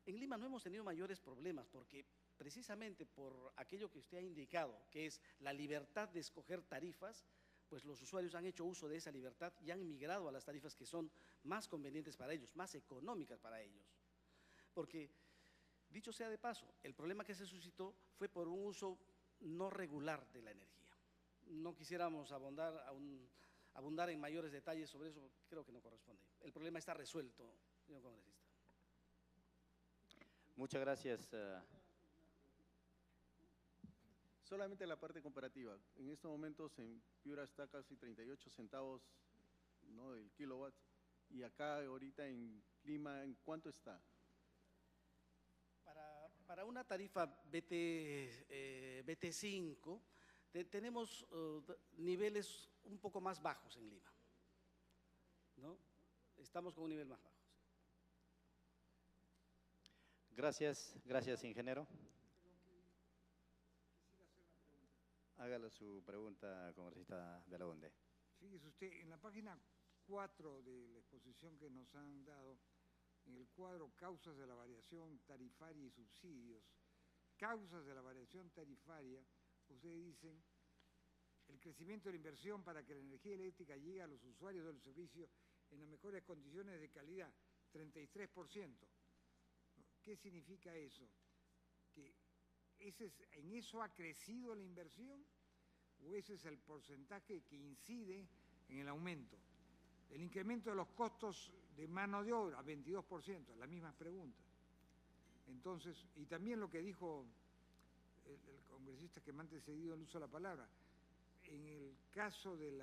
no hemos tenido mayores problemas porque precisamente por aquello que usted ha indicado, que es la libertad de escoger tarifas, pues los usuarios han hecho uso de esa libertad y han migrado a las tarifas que son más convenientes para ellos, más económicas para ellos. Porque, dicho sea de paso, el problema que se suscitó fue por un uso no regular de la energía. No quisiéramos abundar en mayores detalles sobre eso, creo que no corresponde. El problema está resuelto, señor congresista. Muchas gracias. Solamente la parte comparativa. En estos momentos en Piura está casi 38 centavos, ¿no?, del kilowatt, y acá ahorita en Lima, ¿en cuánto está? Para una tarifa BT5 tenemos niveles un poco más bajos en Lima, ¿no? Estamos con un nivel más bajo. Gracias, ingeniero. Hágale su pregunta, congresista Belaúnde. Fíjese usted, en la página 4 de la exposición que nos han dado, en el cuadro causas de la variación tarifaria y subsidios, causas de la variación tarifaria, ustedes dicen el crecimiento de la inversión para que la energía eléctrica llegue a los usuarios del servicio en las mejores condiciones de calidad, 33%. ¿Qué significa eso? ¿Que en eso ha crecido la inversión o ese es el porcentaje que incide en el aumento? El incremento de los costos de mano de obra, 22%, las mismas preguntas. Entonces, y también lo que dijo el congresista que me ha antecedido el uso de la palabra, en el caso del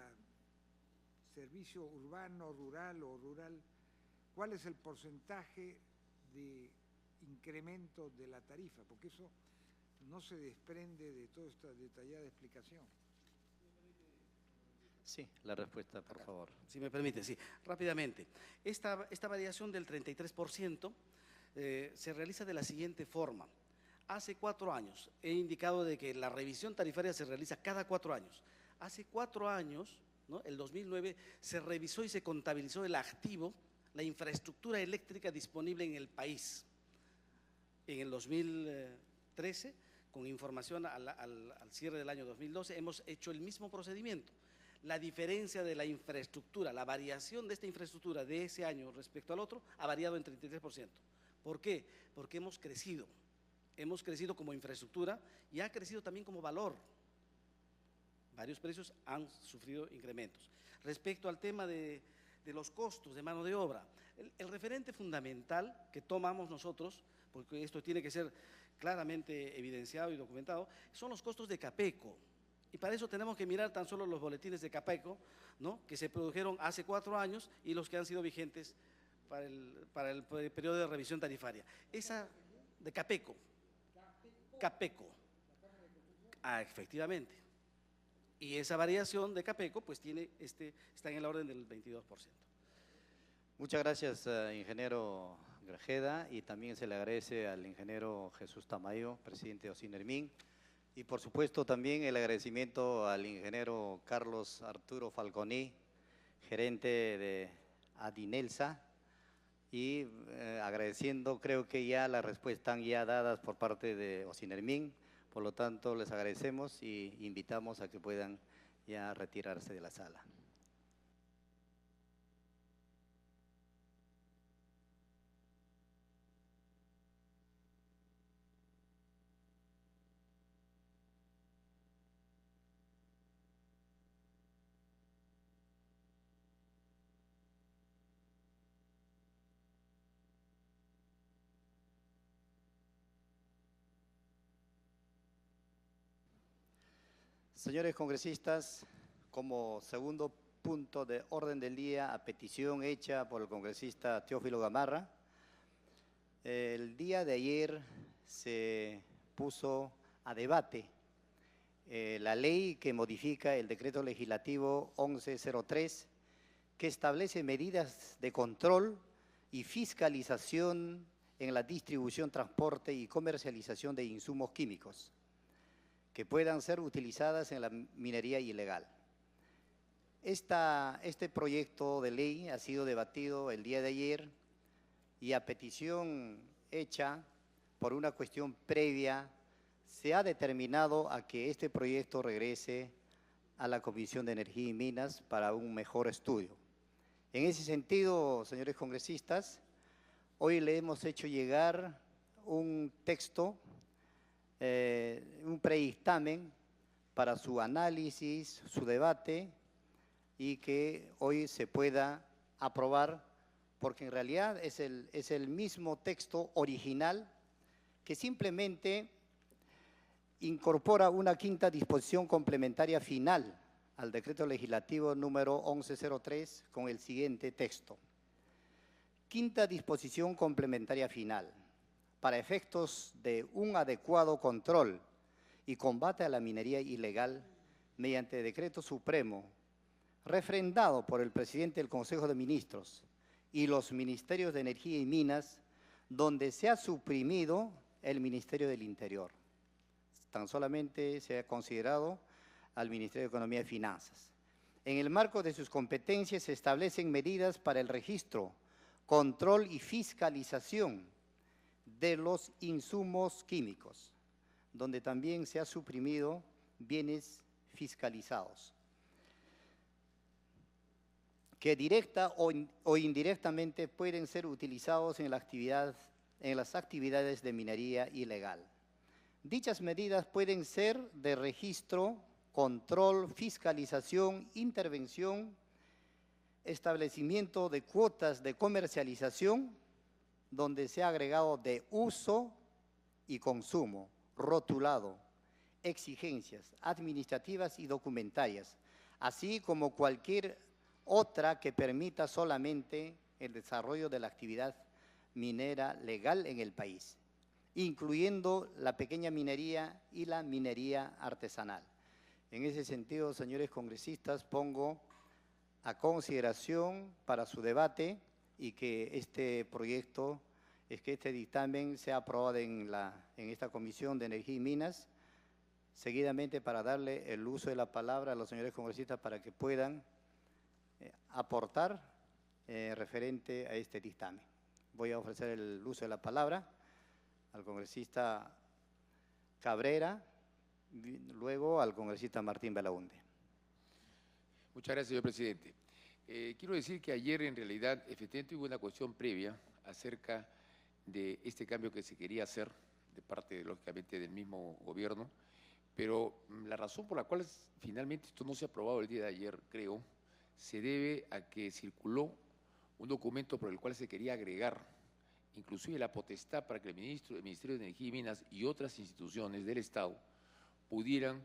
servicio urbano, rural, ¿cuál es el porcentaje de incremento de la tarifa? Porque eso no se desprende de toda esta detallada explicación. Sí, la respuesta, por favor. Si me permite, sí, rápidamente. Esta variación del 33% se realiza de la siguiente forma. Hace 4 años he indicado de que la revisión tarifaria se realiza cada 4 años. Hace 4 años, ¿no? El 2009 se revisó y se contabilizó el activo, la infraestructura eléctrica disponible en el país. En el 2013, con información al cierre del año 2012, hemos hecho el mismo procedimiento. La diferencia de la infraestructura, la variación de esta infraestructura de ese año respecto al otro, ha variado en 33%. ¿Por qué? Porque hemos crecido como infraestructura y ha crecido también como valor. Varios precios han sufrido incrementos. Respecto al tema de los costos de mano de obra, el referente fundamental que tomamos nosotros, porque esto tiene que ser claramente evidenciado y documentado, son los costos de Capeco. Y para eso tenemos que mirar tan solo los boletines de Capeco, ¿no?, que se produjeron hace 4 años y los que han sido vigentes para el periodo de revisión tarifaria. Esa de Capeco. Capeco. Efectivamente. Y esa variación de Capeco pues está en el orden del 22%. Muchas gracias, ingeniero Grajeda, y también se le agradece al ingeniero Jesús Tamayo, presidente de Ocinermin, y por supuesto también el agradecimiento al ingeniero Carlos Arturo Falconi, gerente de Adinelsa, y agradeciendo, creo que ya las respuestas están ya dadas por parte de Ocinermin, por lo tanto les agradecemos y invitamos a que puedan ya retirarse de la sala. Señores congresistas, como segundo punto de orden del día, a petición hecha por el congresista Teófilo Gamarra, el día de ayer se puso a debate la ley que modifica el decreto legislativo 1103, que establece medidas de control y fiscalización en la distribución, transporte y comercialización de insumos químicos que puedan ser utilizadas en la minería ilegal. Este proyecto de ley ha sido debatido el día de ayer y a petición hecha por una cuestión previa se ha determinado a que este proyecto regrese a la Comisión de Energía y Minas para un mejor estudio. En ese sentido, señores congresistas, hoy le hemos hecho llegar un texto, un predictamen para su análisis, su debate y que hoy se pueda aprobar, porque en realidad es el mismo texto original que simplemente incorpora una quinta disposición complementaria final al decreto legislativo número 1103 con el siguiente texto. Quinta disposición complementaria final. Para efectos de un adecuado control y combate a la minería ilegal, mediante decreto supremo, refrendado por el presidente del Consejo de Ministros y los Ministerios de Energía y Minas, donde se ha suprimido el Ministerio del Interior. Tan solamente se ha considerado al Ministerio de Economía y Finanzas. En el marco de sus competencias se establecen medidas para el registro, control y fiscalización de los insumos químicos, donde también se ha suprimido bienes fiscalizados, que directa o indirectamente pueden ser utilizados en las actividades de minería ilegal. Dichas medidas pueden ser de registro, control, fiscalización, intervención, establecimiento de cuotas de comercialización, donde se ha agregado de uso y consumo, rotulado, exigencias administrativas y documentarias, así como cualquier otra que permita solamente el desarrollo de la actividad minera legal en el país, incluyendo la pequeña minería y la minería artesanal. En ese sentido, señores congresistas, pongo a consideración para su debate y que este proyecto, este dictamen sea aprobado en esta Comisión de Energía y Minas seguidamente para darle el uso de la palabra a los señores congresistas para que puedan aportar referente a este dictamen. Voy a ofrecer el uso de la palabra al congresista Cabrera, luego al congresista Martín Belaunde. Muchas gracias, señor presidente. Quiero decir que ayer en realidad efectivamente hubo una cuestión previa acerca de este cambio que se quería hacer de parte, lógicamente, del mismo gobierno, pero la razón por la cual finalmente esto no se ha aprobado el día de ayer, creo, se debe a que circuló un documento por el cual se quería agregar inclusive la potestad para que el Ministerio de Energía y Minas y otras instituciones del Estado pudieran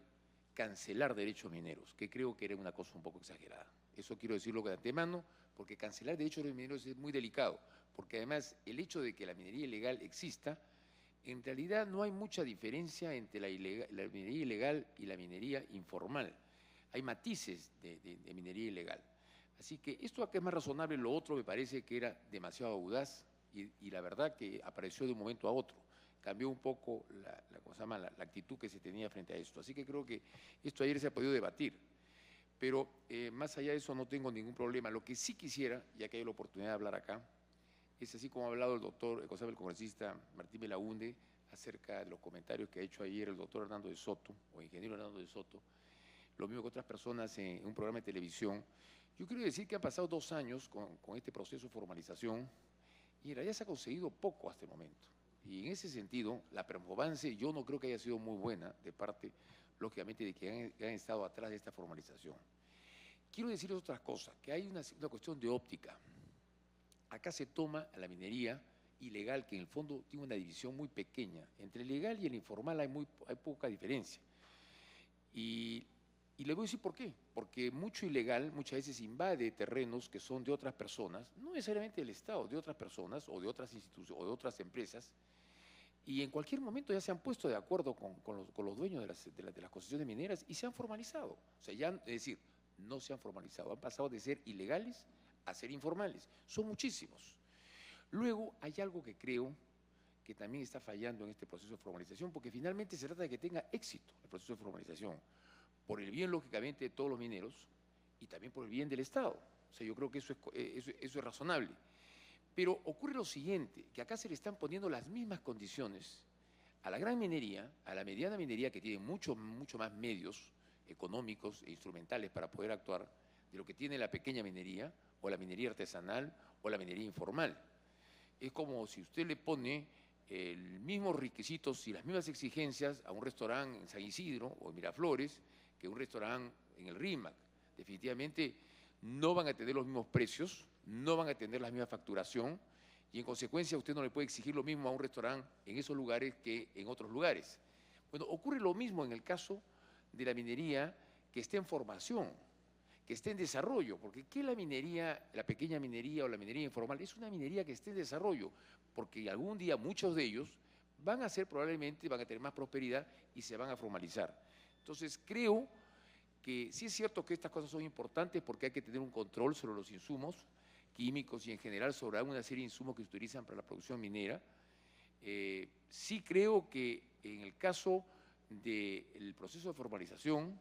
cancelar derechos mineros, que creo que era una cosa un poco exagerada. Eso quiero decirlo de antemano, porque cancelar derechos mineros es muy delicado, porque además el hecho de que la minería ilegal exista, en realidad no hay mucha diferencia entre la minería ilegal y la minería informal. Hay matices de minería ilegal. Así que esto acá es más razonable, lo otro me parece que era demasiado audaz y la verdad que apareció de un momento a otro. Cambió un poco la actitud que se tenía frente a esto. Así que creo que esto ayer se ha podido debatir. Pero más allá de eso no tengo ningún problema. Lo que sí quisiera, ya que hay la oportunidad de hablar acá, es así como ha hablado el congresista Martín Belaunde acerca de los comentarios que ha hecho ayer el doctor Hernando de Soto, o ingeniero Hernando de Soto, lo mismo que otras personas en un programa de televisión. Yo quiero decir que han pasado 2 años con este proceso de formalización y en realidad se ha conseguido poco hasta el momento. Y en ese sentido, la performance yo no creo que haya sido muy buena de parte, lógicamente, de que han estado atrás de esta formalización. Quiero decirles otras cosas, que hay una cuestión de óptica. Acá se toma a la minería ilegal, que en el fondo tiene una división muy pequeña. Entre el legal y el informal hay poca diferencia. Y le voy a decir por qué. Porque mucho ilegal muchas veces invade terrenos que son de otras personas, no necesariamente del Estado, de otras personas o de otras instituciones o de otras empresas, y en cualquier momento ya se han puesto de acuerdo con los dueños de las concesiones mineras y se han formalizado. O sea, ya, es decir, no se han formalizado, han pasado de ser ilegales a ser informales. Son muchísimos. Luego hay algo que creo que también está fallando en este proceso de formalización, porque finalmente se trata de que tenga éxito el proceso de formalización, por el bien, lógicamente, de todos los mineros y también por el bien del Estado. O sea, yo creo que eso es razonable. Pero ocurre lo siguiente, que acá se le están poniendo las mismas condiciones a la gran minería, a la mediana minería, que tiene mucho más medios económicos e instrumentales para poder actuar, de lo que tiene la pequeña minería, o la minería artesanal, o la minería informal. Es como si usted le pone los mismos requisitos y las mismas exigencias a un restaurante en San Isidro o en Miraflores que un restaurante en el RIMAC. Definitivamente no van a tener los mismos precios, no van a tener la misma facturación y en consecuencia usted no le puede exigir lo mismo a un restaurante en esos lugares que en otros lugares. Bueno, ocurre lo mismo en el caso de la minería que esté en formación, que esté en desarrollo, porque ¿qué es la minería, la pequeña minería o la minería informal? Es una minería que esté en desarrollo, porque algún día muchos de ellos van a probablemente van a tener más prosperidad y se van a formalizar. Entonces creo que sí es cierto que estas cosas son importantes porque hay que tener un control sobre los insumos químicos y en general sobre una serie de insumos que se utilizan para la producción minera. Sí creo que en el caso del proceso de formalización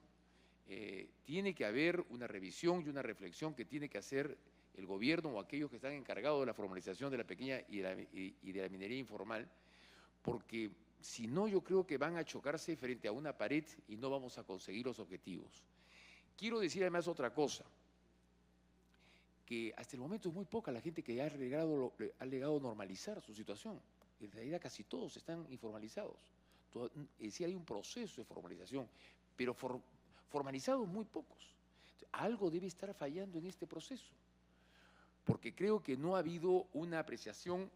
tiene que haber una revisión y una reflexión que tiene que hacer el gobierno o aquellos que están encargados de la formalización de la pequeña y de la minería informal, porque si no yo creo que van a chocarse frente a una pared y no vamos a conseguir los objetivos. Quiero decir además otra cosa, que hasta el momento es muy poca la gente que ha llegado a normalizar su situación. En realidad casi todos están informalizados. Es decir, hay un proceso de formalización, pero formalizados muy pocos. Algo debe estar fallando en este proceso, porque creo que no ha habido una apreciación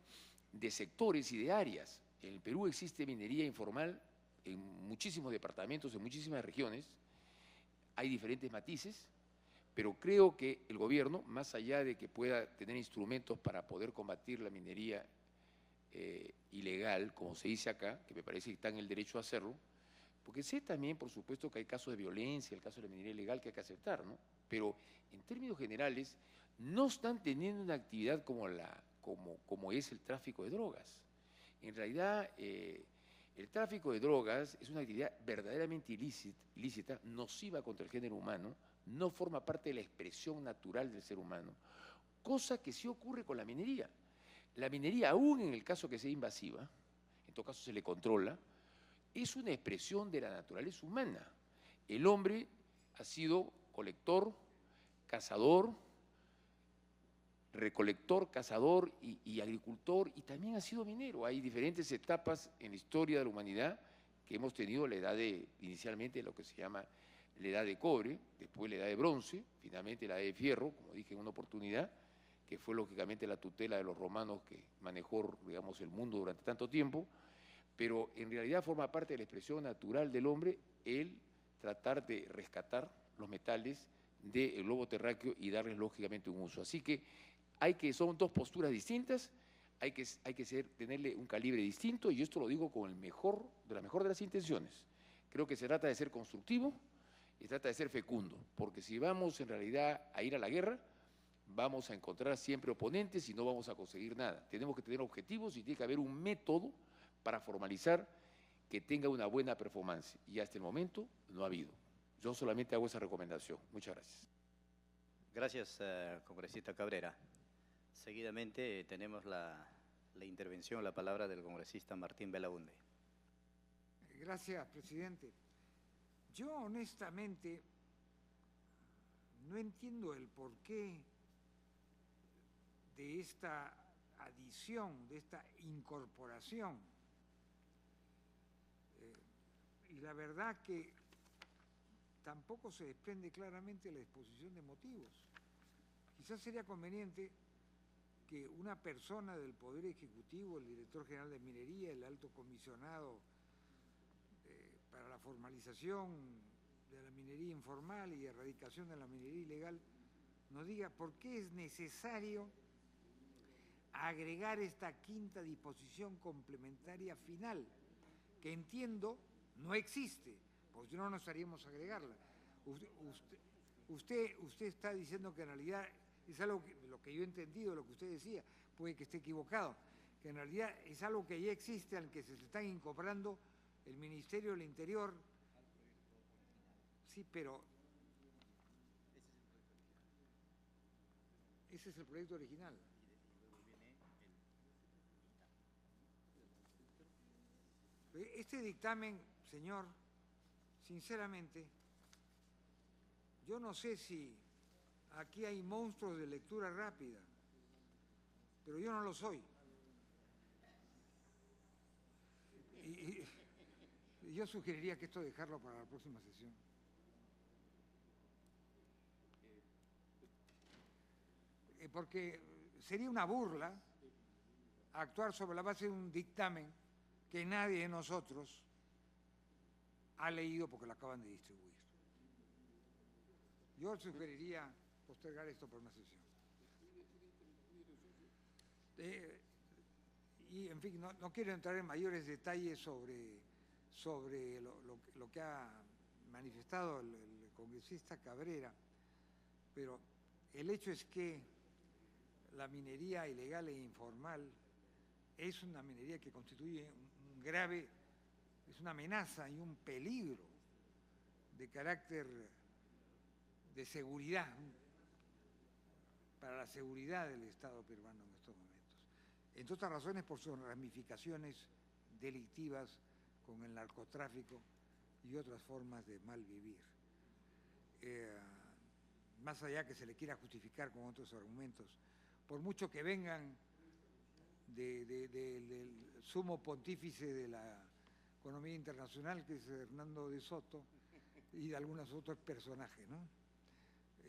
de sectores y de áreas. En el Perú existe minería informal en muchísimos departamentos, en muchísimas regiones, hay diferentes matices, pero creo que el gobierno, más allá de que pueda tener instrumentos para poder combatir la minería ilegal, como se dice acá, que me parece que está en el derecho a hacerlo, porque sé también, por supuesto, que hay casos de violencia, el caso de la minería ilegal que hay que aceptar, ¿no? Pero en términos generales no están teniendo una actividad como es el tráfico de drogas. En realidad, El tráfico de drogas es una actividad verdaderamente ilícita, nociva contra el género humano, no forma parte de la expresión natural del ser humano, cosa que sí ocurre con la minería. La minería, aún en el caso que sea invasiva, en todo caso se le controla, es una expresión de la naturaleza humana. El hombre ha sido colector, cazador, recolector, cazador y agricultor, y también ha sido minero. Hay diferentes etapas en la historia de la humanidad que hemos tenido la edad de, inicialmente lo que se llama la edad de cobre, después la edad de bronce, finalmente la edad de fierro, como dije en una oportunidad, que fue lógicamente la tutela de los romanos que manejó, digamos, el mundo durante tanto tiempo, pero en realidad forma parte de la expresión natural del hombre el tratar de rescatar los metales del globo terráqueo y darles lógicamente un uso. Así que son dos posturas distintas, hay que tenerle un calibre distinto, y esto lo digo con la mejor de las intenciones. Creo que se trata de ser constructivo y trata de ser fecundo, porque si vamos en realidad a ir a la guerra, vamos a encontrar siempre oponentes y no vamos a conseguir nada. Tenemos que tener objetivos y tiene que haber un método para formalizar que tenga una buena performance, y hasta el momento no ha habido. Yo solamente hago esa recomendación. Muchas gracias. Gracias, congresista Cabrera. Seguidamente tenemos la intervención, la palabra del congresista Martín Belaunde. Gracias, presidente. Yo honestamente no entiendo el porqué de esta adición, de esta incorporación. Y la verdad que tampoco se desprende claramente la exposición de motivos. Quizás sería conveniente que una persona del Poder Ejecutivo, el Director General de Minería, el Alto Comisionado para la formalización de la minería informal y erradicación de la minería ilegal, nos diga por qué es necesario agregar esta quinta disposición complementaria final, que entiendo no existe, porque si no, no estaríamos agregarla. Usted está diciendo que en realidad es algo que, lo que yo he entendido, lo que usted decía, puede que esté equivocado, que en realidad es algo que ya existe, al que se están incorporando el Ministerio del Interior. Sí, pero ese es el proyecto original. Este dictamen, señor, sinceramente, yo no sé si aquí hay monstruos de lectura rápida, pero yo no lo soy. Y yo sugeriría que esto dejarlo para la próxima sesión. Porque sería una burla actuar sobre la base de un dictamen que nadie de nosotros ha leído porque lo acaban de distribuir. Yo sugeriría postergar esto por una sesión. Y, en fin, no quiero entrar en mayores detalles sobre lo que ha manifestado el congresista Cabrera, pero el hecho es que la minería ilegal e informal es una minería que constituye un grave, es una amenaza y un peligro de carácter de seguridad, para la seguridad del Estado peruano en estos momentos. Entre otras razones por sus ramificaciones delictivas con el narcotráfico y otras formas de mal vivir. Más allá que se le quiera justificar con otros argumentos, por mucho que vengan del sumo pontífice de la economía internacional, que es Hernando de Soto, y de algunos otros personajes, ¿no?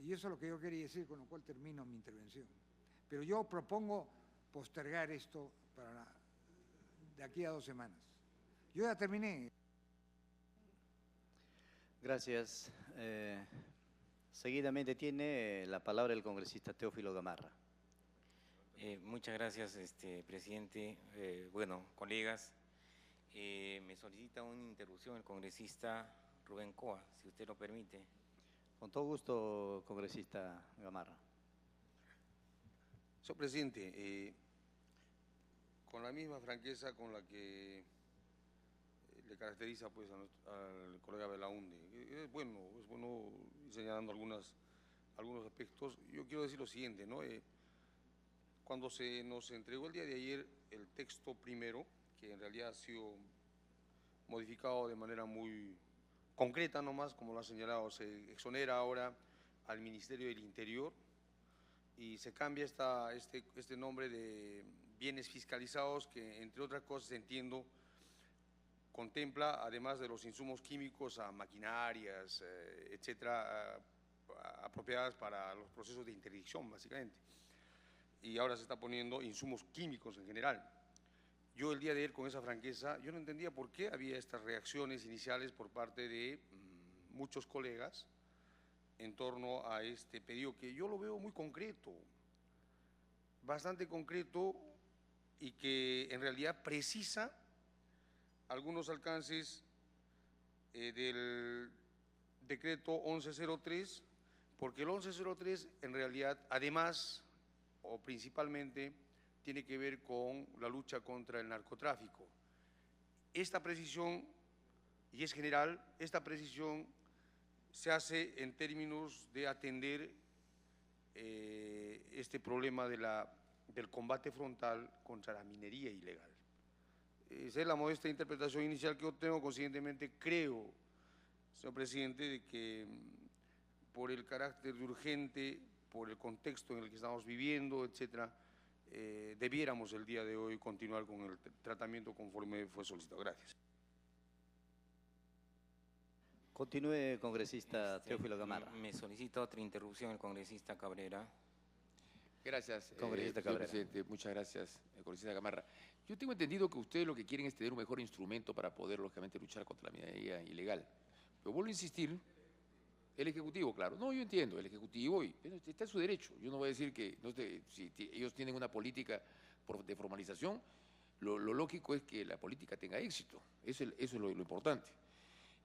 Y eso es lo que yo quería decir, con lo cual termino mi intervención. Pero yo propongo postergar esto de aquí a 2 semanas. Yo ya terminé. Gracias. Seguidamente tiene la palabra el congresista Teófilo Gamarra. Muchas gracias, presidente. Bueno, colegas, me solicita una interrupción el congresista Rubén Coa, si usted lo permite. Con todo gusto, congresista Gamarra. Señor presidente, con la misma franqueza con la que le caracteriza pues al colega Belaunde. Es bueno ir señalando algunos aspectos. Yo quiero decir lo siguiente, ¿no? Cuando se nos entregó el día de ayer el texto primero, que en realidad ha sido modificado de manera muy concreta nomás, como lo ha señalado, se exonera ahora al Ministerio del Interior y se cambia este nombre de bienes fiscalizados que, entre otras cosas, entiendo, contempla, además de los insumos químicos, a maquinarias, etcétera, apropiadas para los procesos de interdicción, básicamente. Y ahora se está poniendo insumos químicos en general. Yo el día de ayer, con esa franqueza, yo no entendía por qué había estas reacciones iniciales por parte de muchos colegas en torno a este pedido, que yo lo veo muy concreto, bastante concreto, y que en realidad precisa algunos alcances del decreto 1103, porque el 1103 en realidad, además o principalmente, tiene que ver con la lucha contra el narcotráfico. Esta precisión, y es general, esta precisión se hace en términos de atender este problema del combate frontal contra la minería ilegal. Esa es la modesta interpretación inicial que yo tengo. Conscientemente creo, señor presidente, de que por el carácter de urgente, por el contexto en el que estamos viviendo, etcétera, debiéramos el día de hoy continuar con el tratamiento conforme fue solicitado. Gracias. Continúe, congresista Teófilo Gamarra. Me solicita otra interrupción el congresista Cabrera. Gracias, congresista Cabrera. presidente. Muchas gracias, congresista Gamarra. Yo tengo entendido que ustedes lo que quieren es tener un mejor instrumento para poder, lógicamente, luchar contra la minería ilegal. Pero vuelvo a insistir, el Ejecutivo, claro. No, yo entiendo, el Ejecutivo, y está en su derecho. Yo no voy a decir que si ellos tienen una política de formalización, lo lógico es que la política tenga éxito. Eso es lo importante.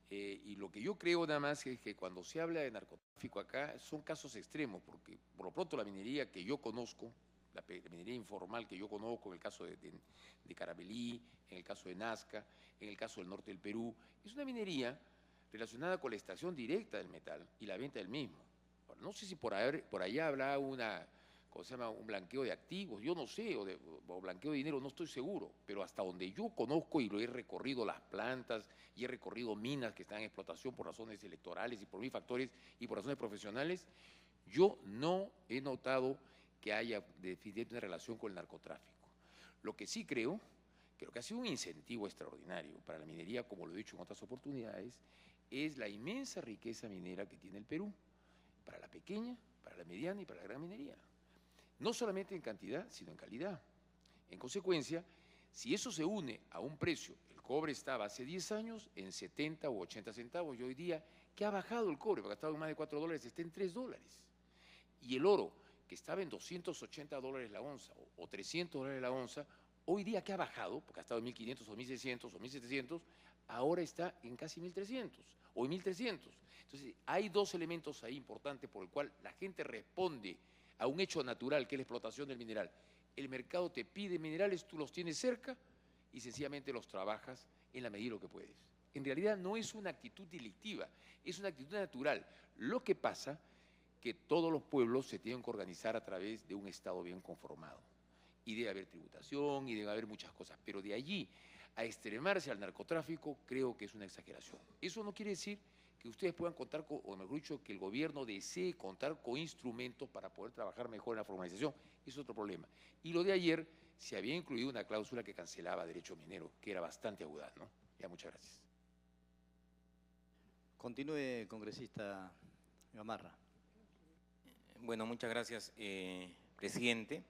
Y lo que yo creo nada más es que cuando se habla de narcotráfico acá son casos extremos, porque por lo pronto la minería que yo conozco, la minería informal que yo conozco, en el caso de Caramelí, en el caso de Nazca, en el caso del norte del Perú, es una minería relacionada con la extracción directa del metal y la venta del mismo. Ahora, no sé si por allá habrá un blanqueo de activos, yo no sé, o blanqueo de dinero, no estoy seguro, pero hasta donde yo conozco y lo he recorrido las plantas y he recorrido minas que están en explotación por razones electorales y por mil factores y por razones profesionales, yo no he notado que haya definitivamente una relación con el narcotráfico. Lo que sí creo que ha sido un incentivo extraordinario para la minería, como lo he dicho en otras oportunidades, es la inmensa riqueza minera que tiene el Perú, para la pequeña, para la mediana y para la gran minería. No solamente en cantidad, sino en calidad. En consecuencia, si eso se une a un precio, el cobre estaba hace 10 años en 70 u 80 centavos, y hoy día, que ha bajado el cobre, porque estaba en más de $4, está en $3. Y el oro, que estaba en $280 la onza o $300 la onza, hoy día que ha bajado, porque ha estado en 1.500 o 1.600 o 1.700, ahora está en casi 1.300 o en 1.300. Entonces, hay dos elementos ahí importantes por el cual la gente responde a un hecho natural, que es la explotación del mineral. El mercado te pide minerales, tú los tienes cerca y sencillamente los trabajas en la medida de lo que puedes. En realidad no es una actitud delictiva, es una actitud natural. Lo que pasa que todos los pueblos se tienen que organizar a través de un Estado bien conformado. Y debe haber tributación y debe haber muchas cosas, pero de allí a extremarse al narcotráfico creo que es una exageración. Eso no quiere decir que ustedes puedan contar con, o mejor dicho, que el gobierno desee contar con instrumentos para poder trabajar mejor en la formalización. Es otro problema. Y lo de ayer, se había incluido una cláusula que cancelaba derecho minero, que era bastante audaz, ¿no? Ya, muchas gracias. Continúe, congresista Gamarra. Bueno, muchas gracias, presidente.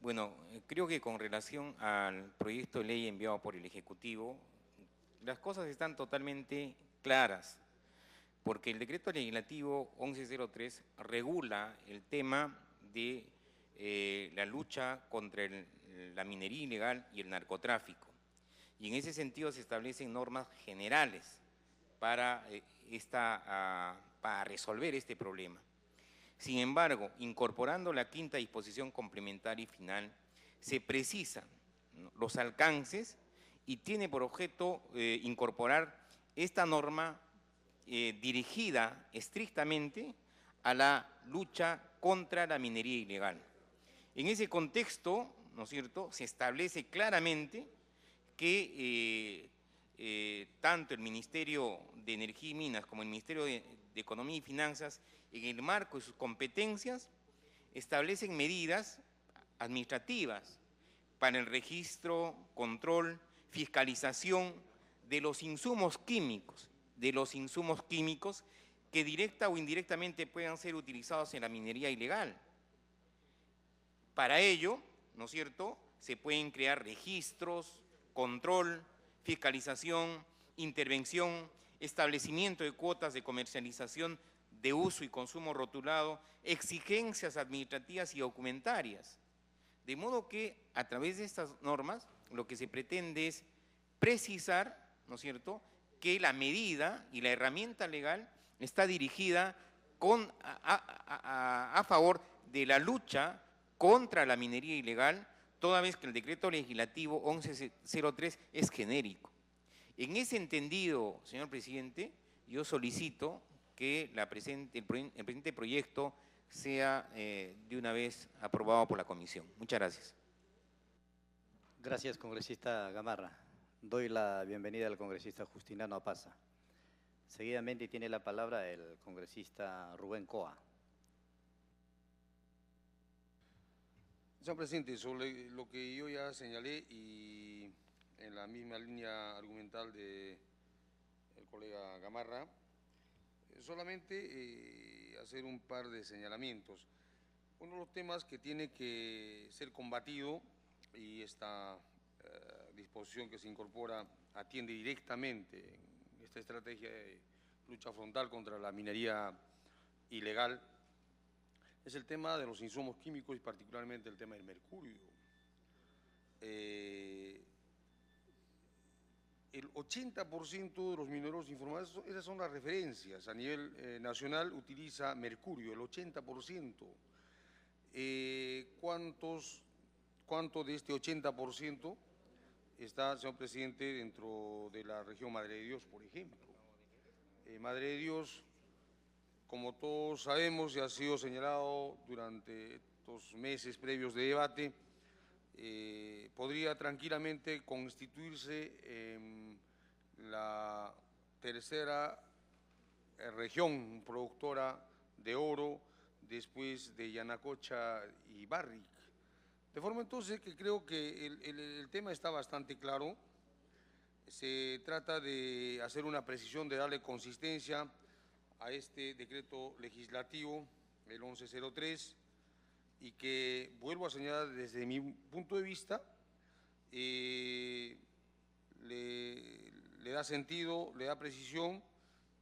Bueno, creo que con relación al proyecto de ley enviado por el Ejecutivo, las cosas están totalmente claras, porque el decreto legislativo 1103 regula el tema de la lucha contra la minería ilegal y el narcotráfico. Y en ese sentido se establecen normas generales para resolver este problema. Sin embargo, incorporando la quinta disposición complementaria y final, se precisan, ¿no?, los alcances y tiene por objeto incorporar esta norma dirigida estrictamente a la lucha contra la minería ilegal. En ese contexto, ¿no es cierto?, se establece claramente que tanto el Ministerio de Energía y Minas como el Ministerio de Economía y Finanzas, en el marco de sus competencias, establecen medidas administrativas para el registro, control, fiscalización de los insumos químicos, que directa o indirectamente puedan ser utilizados en la minería ilegal. Para ello, ¿no es cierto?, se pueden crear registros, control, fiscalización, intervención, establecimiento de cuotas de comercialización de uso y consumo rotulado, exigencias administrativas y documentarias. De modo que a través de estas normas lo que se pretende es precisar, ¿no es cierto?, que la medida y la herramienta legal está dirigida a favor de la lucha contra la minería ilegal, toda vez que el decreto legislativo 1103 es genérico. En ese entendido, señor presidente, yo solicito que el presente proyecto sea de una vez aprobado por la comisión. Muchas gracias. Gracias, congresista Gamarra. Doy la bienvenida al congresista Justiniano Apaza. Seguidamente tiene la palabra el congresista Rubén Coa. Señor presidente, sobre lo que yo ya señalé y en la misma línea argumental del colega Gamarra, solamente hacer un par de señalamientos. Uno de los temas que tiene que ser combatido, y esta disposición que se incorpora atiende directamente en esta estrategia de lucha frontal contra la minería ilegal, es el tema de los insumos químicos y particularmente el tema del mercurio. El 80% de los mineros informales, esas son las referencias, a nivel nacional utiliza mercurio, el 80%. ¿Cuánto de este 80% está, señor presidente, dentro de la región Madre de Dios, por ejemplo? Madre de Dios, como todos sabemos y ha sido señalado durante estos meses previos de debate, podría tranquilamente constituirse en la tercera región productora de oro después de Yanacocha y Barrick. De forma entonces que creo que el tema está bastante claro. Se trata de hacer una precisión, de darle consistencia a este decreto legislativo, el 1103, y que, vuelvo a señalar desde mi punto de vista, le da sentido, le da precisión,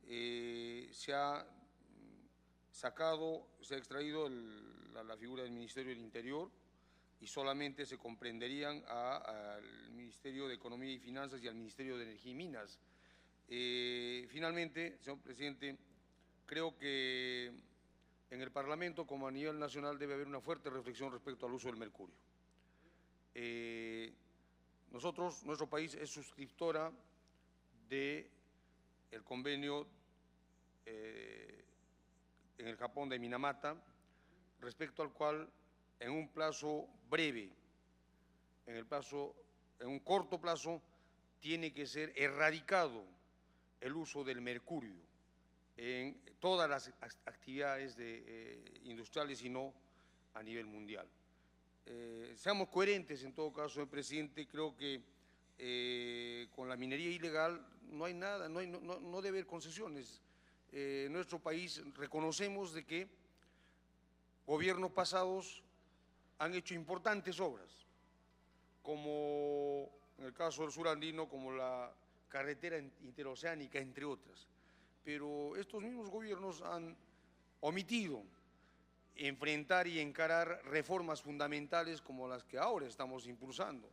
se ha extraído la figura del Ministerio del Interior y solamente se comprenderían al Ministerio de Economía y Finanzas y al Ministerio de Energía y Minas. Finalmente, señor presidente, creo que en el Parlamento, como a nivel nacional, debe haber una fuerte reflexión respecto al uso del mercurio. Nuestro país es suscriptora del convenio en el Japón de Minamata, respecto al cual en un plazo breve, en un corto plazo, tiene que ser erradicado el uso del mercurio en todas las actividades industriales y no a nivel mundial. Seamos coherentes en todo caso, presidente. Creo que con la minería ilegal no hay nada, no debe haber concesiones. En nuestro país reconocemos de que gobiernos pasados han hecho importantes obras, como en el caso del sur andino, como la carretera interoceánica, entre otras. Pero estos mismos gobiernos han omitido enfrentar y encarar reformas fundamentales como las que ahora estamos impulsando.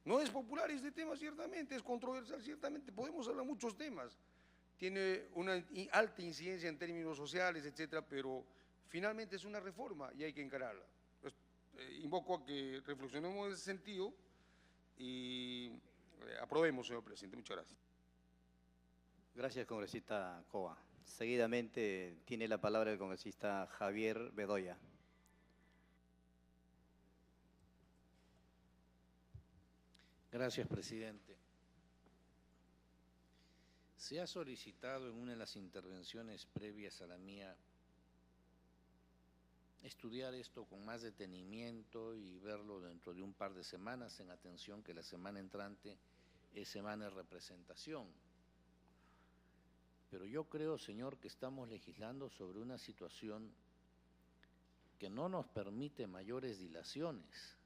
No es popular este tema, ciertamente, es controversial, ciertamente, podemos hablar de muchos temas, tiene una alta incidencia en términos sociales, etcétera, pero finalmente es una reforma y hay que encararla. Invoco a que reflexionemos en ese sentido y aprobemos, señor presidente. Muchas gracias. Gracias, congresista Coba. Seguidamente tiene la palabra el congresista Javier Bedoya. Gracias, presidente. Se ha solicitado en una de las intervenciones previas a la mía estudiar esto con más detenimiento y verlo dentro de un par de semanas, en atención que la semana entrante es semana de representación. Pero yo creo, señor, que estamos legislando sobre una situación que no nos permite mayores dilaciones.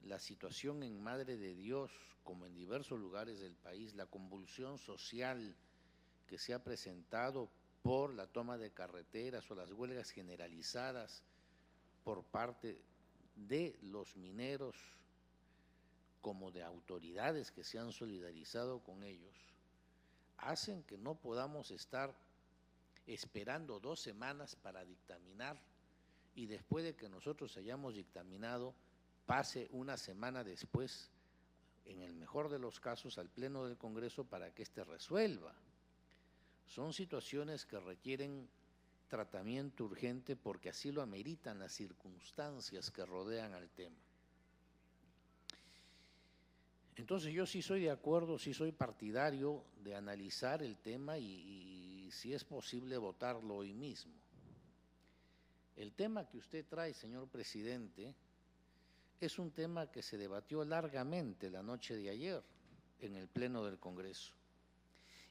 La situación en Madre de Dios, como en diversos lugares del país, la convulsión social que se ha presentado por la toma de carreteras o las huelgas generalizadas por parte de los mineros, como de autoridades que se han solidarizado con ellos, hacen que no podamos estar esperando 2 semanas para dictaminar y después de que nosotros hayamos dictaminado, pase una semana después, en el mejor de los casos, al Pleno del Congreso para que éste resuelva. Son situaciones que requieren tratamiento urgente porque así lo ameritan las circunstancias que rodean al tema. Entonces yo sí soy de acuerdo, sí soy partidario de analizar el tema y si es posible votarlo hoy mismo. El tema que usted trae, señor presidente, es un tema que se debatió largamente la noche de ayer en el Pleno del Congreso.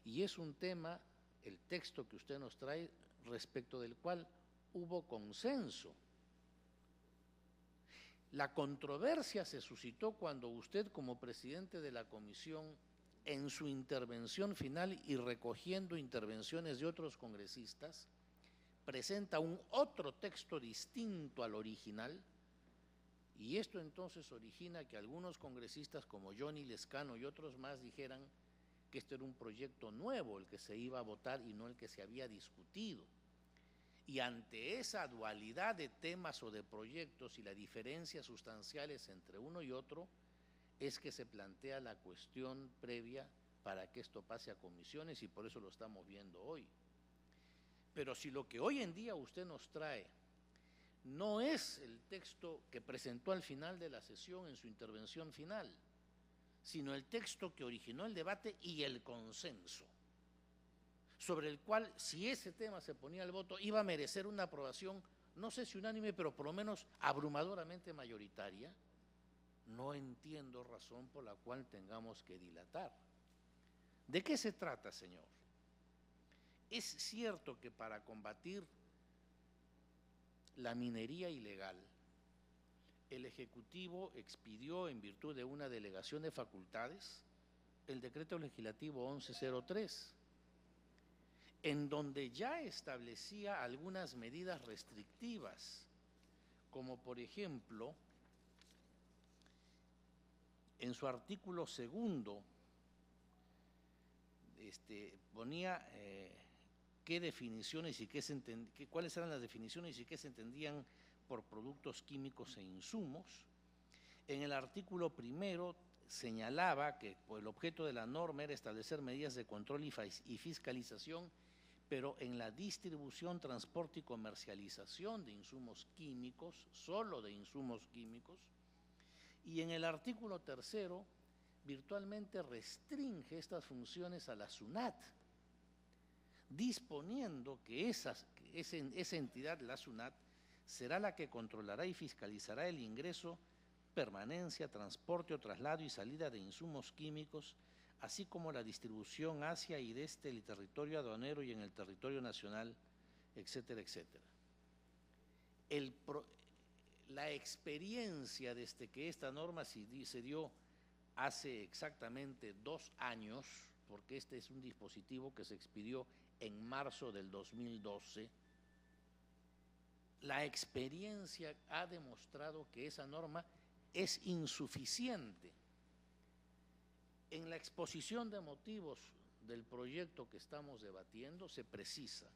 Y es un tema, el texto que usted nos trae, respecto del cual hubo consenso. La controversia se suscitó cuando usted, como presidente de la comisión, en su intervención final y recogiendo intervenciones de otros congresistas, presenta un otro texto distinto al original, y esto entonces origina que algunos congresistas como Johnny Lescano y otros más dijeran que este era un proyecto nuevo el que se iba a votar y no el que se había discutido. Y ante esa dualidad de temas o de proyectos y las diferencias sustanciales entre uno y otro, es que se plantea la cuestión previa para que esto pase a comisiones y por eso lo estamos viendo hoy. Pero si lo que hoy en día usted nos trae no es el texto que presentó al final de la sesión en su intervención final, sino el texto que originó el debate y el consenso, sobre el cual, si ese tema se ponía al voto, iba a merecer una aprobación, no sé si unánime, pero por lo menos abrumadoramente mayoritaria, no entiendo razón por la cual tengamos que dilatar. ¿De qué se trata, señor? Es cierto que para combatir la minería ilegal, el Ejecutivo expidió, en virtud de una delegación de facultades, el decreto legislativo 1103, en donde ya establecía algunas medidas restrictivas, como por ejemplo, en su artículo 2, ponía qué definiciones y cuáles eran las definiciones y qué se entendían por productos químicos e insumos. En el artículo 1 señalaba que el objeto de la norma era establecer medidas de control y fiscalización, pero en la distribución, transporte y comercialización de insumos químicos, solo de insumos químicos, y en el artículo 3 virtualmente restringe estas funciones a la SUNAT, disponiendo que esa entidad, la SUNAT, será la que controlará y fiscalizará el ingreso, permanencia, transporte o traslado y salida de insumos químicos, así como la distribución hacia y desde el territorio aduanero y en el territorio nacional, etcétera, etcétera. La experiencia desde que esta norma se dio hace exactamente 2 años, porque este es un dispositivo que se expidió en marzo del 2012, la experiencia ha demostrado que esa norma es insuficiente. En la exposición de motivos del proyecto que estamos debatiendo se precisa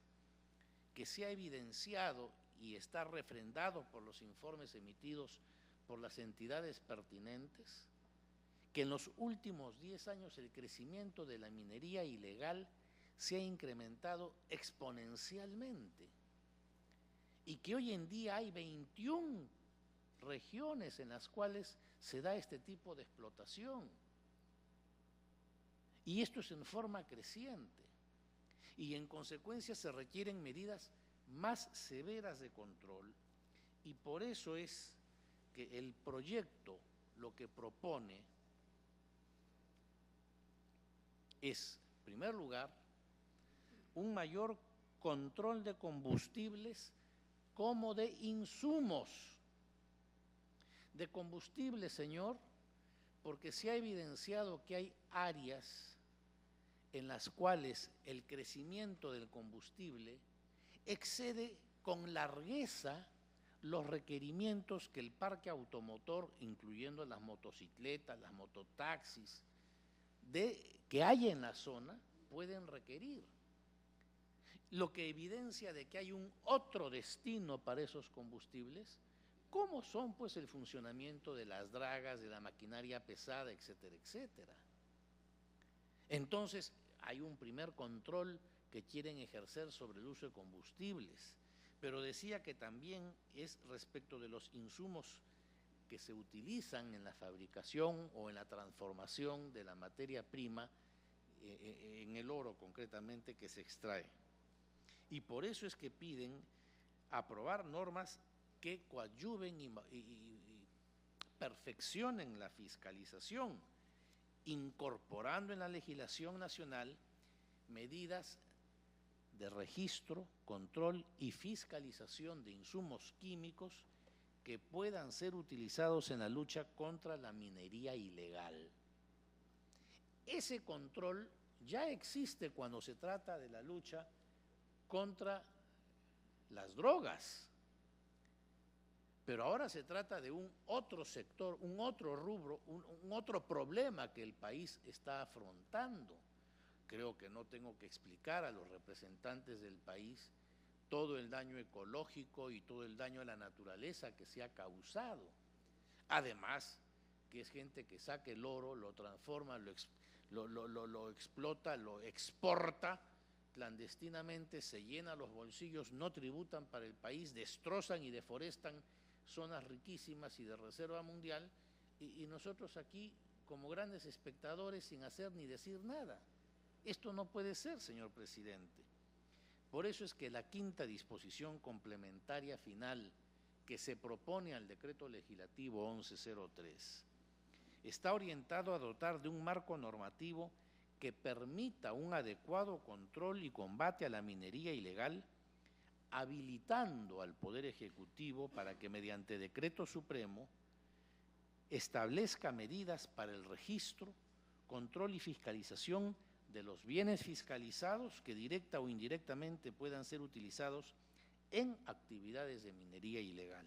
que se ha evidenciado y está refrendado por los informes emitidos por las entidades pertinentes que en los últimos 10 años el crecimiento de la minería ilegal se ha incrementado exponencialmente y que hoy en día hay 21 regiones en las cuales se da este tipo de explotación. Y esto es en forma creciente. Y en consecuencia se requieren medidas más severas de control. Y por eso es que el proyecto lo que propone es, en primer lugar, un mayor control de combustibles como de insumos. De combustibles, señor, porque se ha evidenciado que hay áreas en las cuales el crecimiento del combustible excede con largueza los requerimientos que el parque automotor, incluyendo las motocicletas, las mototaxis, que hay en la zona, pueden requerir. Lo que evidencia de que hay un otro destino para esos combustibles, ¿cómo son pues el funcionamiento de las dragas, de la maquinaria pesada, etcétera, etcétera? Entonces, hay un primer control que quieren ejercer sobre el uso de combustibles, pero decía que también es respecto de los insumos que se utilizan en la fabricación o en la transformación de la materia prima, en el oro concretamente que se extrae. Y por eso es que piden aprobar normas que coadyuven y perfeccionen la fiscalización, incorporando en la legislación nacional medidas de registro, control y fiscalización de insumos químicos que puedan ser utilizados en la lucha contra la minería ilegal. Ese control ya existe cuando se trata de la lucha contra las drogas, pero ahora se trata de un otro sector, un otro rubro, un otro problema que el país está afrontando. Creo que no tengo que explicar a los representantes del país todo el daño ecológico y todo el daño a la naturaleza que se ha causado. Además, que es gente que saca el oro, lo transforma, lo explota, lo exporta clandestinamente, se llena los bolsillos, no tributan para el país, destrozan y deforestan zonas riquísimas y de reserva mundial, y nosotros aquí como grandes espectadores sin hacer ni decir nada. Esto no puede ser, señor presidente. Por eso es que la quinta disposición complementaria final que se propone al decreto legislativo 1103 está orientado a dotar de un marco normativo que permita un adecuado control y combate a la minería ilegal, habilitando al Poder Ejecutivo para que mediante decreto supremo establezca medidas para el registro, control y fiscalización de los bienes fiscalizados que directa o indirectamente puedan ser utilizados en actividades de minería ilegal.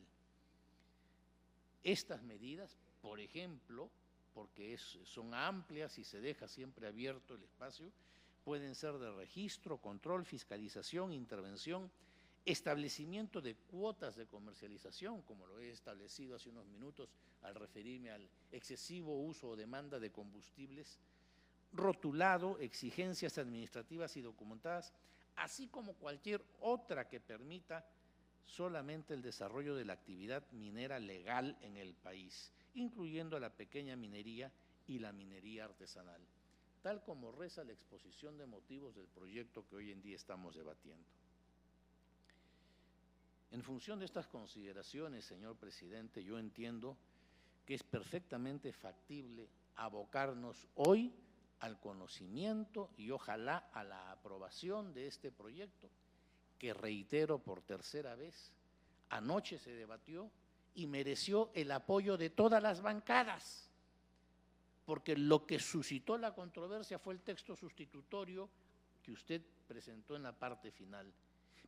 Estas medidas, por ejemplo, porque son amplias y se deja siempre abierto el espacio, pueden ser de registro, control, fiscalización, intervención, establecimiento de cuotas de comercialización, como lo he establecido hace unos minutos al referirme al excesivo uso o demanda de combustibles, rotulado, exigencias administrativas y documentadas, así como cualquier otra que permita solamente el desarrollo de la actividad minera legal en el país, incluyendo la pequeña minería y la minería artesanal, tal como reza la exposición de motivos del proyecto que hoy en día estamos debatiendo. En función de estas consideraciones, señor presidente, yo entiendo que es perfectamente factible abocarnos hoy al conocimiento y ojalá a la aprobación de este proyecto, que reitero por tercera vez, anoche se debatió y mereció el apoyo de todas las bancadas, porque lo que suscitó la controversia fue el texto sustitutorio que usted presentó en la parte final.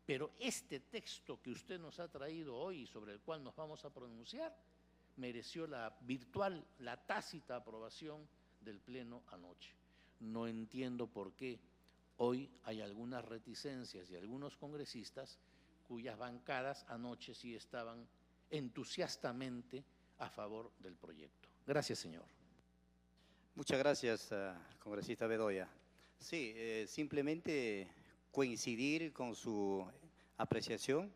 Pero este texto que usted nos ha traído hoy y sobre el cual nos vamos a pronunciar, mereció la virtual, la tácita aprobación del Pleno anoche. No entiendo por qué hoy hay algunas reticencias de algunos congresistas cuyas bancadas anoche sí estaban entusiastamente a favor del proyecto. Gracias, señor. Muchas gracias, congresista Bedoya. Sí, simplemente coincidir con su apreciación.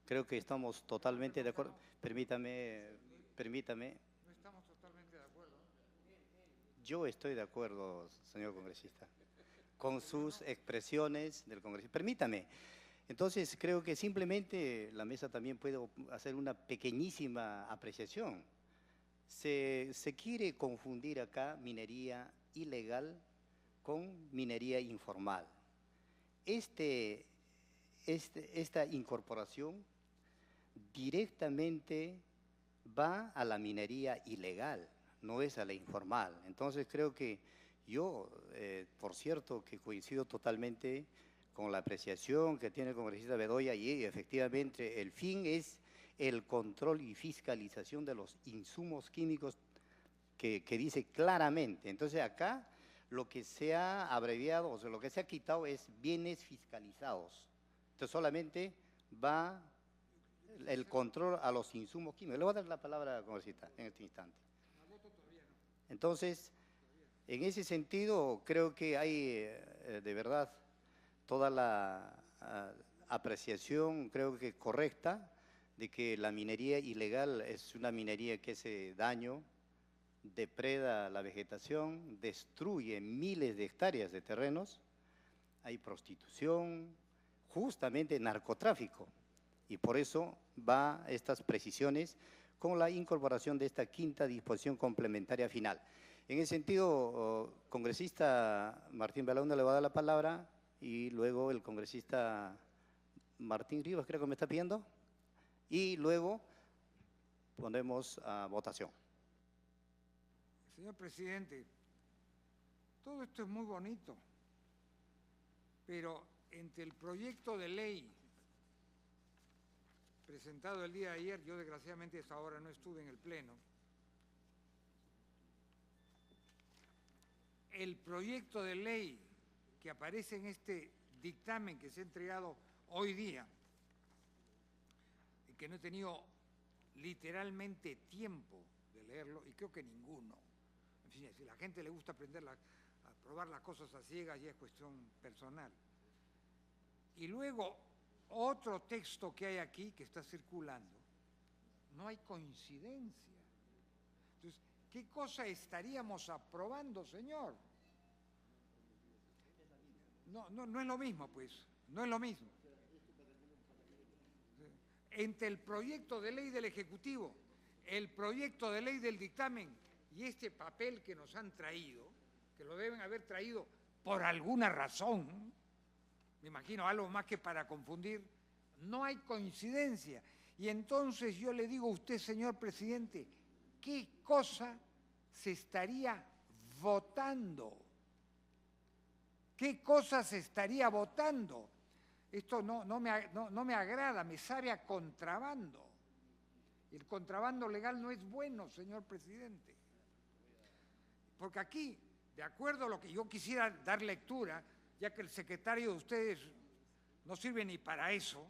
Creo que estamos totalmente de acuerdo. Permítame. No estamos totalmente de acuerdo. Yo estoy de acuerdo, señor congresista, con sus expresiones del congresista. Permítame. Entonces, creo que simplemente la mesa también puede hacer una pequeñísima apreciación. Se quiere confundir acá minería ilegal con minería informal. Esta incorporación directamente va a la minería ilegal, no es a la informal. Entonces creo que yo, por cierto, que coincido totalmente con la apreciación que tiene el congresista Bedoya y efectivamente el fin es el control y fiscalización de los insumos químicos que dice claramente. Entonces acá lo que se ha abreviado, o sea, lo que se ha quitado es bienes fiscalizados. Entonces solamente va el control a los insumos químicos. Le voy a dar la palabra, congresista, en este instante. Entonces, en ese sentido, creo que hay de verdad toda la apreciación, creo que correcta, de que la minería ilegal es una minería que hace daño, depreda la vegetación, destruye miles de hectáreas de terrenos, hay prostitución, justamente narcotráfico, y por eso va estas precisiones con la incorporación de esta quinta disposición complementaria final. En ese sentido, congresista Martín Belaúnde le va a dar la palabra y luego el congresista Martín Rivas, creo que me está pidiendo, y luego ponemos a votación. Señor presidente, todo esto es muy bonito, pero entre el proyecto de ley presentado el día de ayer, yo desgraciadamente a esta hora no estuve en el Pleno, el proyecto de ley que aparece en este dictamen que se ha entregado hoy día, y que no he tenido literalmente tiempo de leerlo, y creo que ninguno. En fin, si a la gente le gusta a probar las cosas a ciegas, ya es cuestión personal. Y luego, otro texto que hay aquí, que está circulando, no hay coincidencia. Entonces, ¿qué cosa estaríamos aprobando, señor? No es lo mismo, pues, no es lo mismo. Entre el proyecto de ley del Ejecutivo, el proyecto de ley del dictamen y este papel que nos han traído, que lo deben haber traído por alguna razón, me imagino algo más que para confundir, no hay coincidencia. Y entonces yo le digo a usted, señor presidente, ¿qué cosa se estaría votando? ¿Qué cosa se estaría votando? Esto no me agrada, me sabe a contrabando. El contrabando legal no es bueno, señor presidente. Porque aquí, de acuerdo a lo que yo quisiera dar lectura, ya que el secretario de ustedes no sirve ni para eso,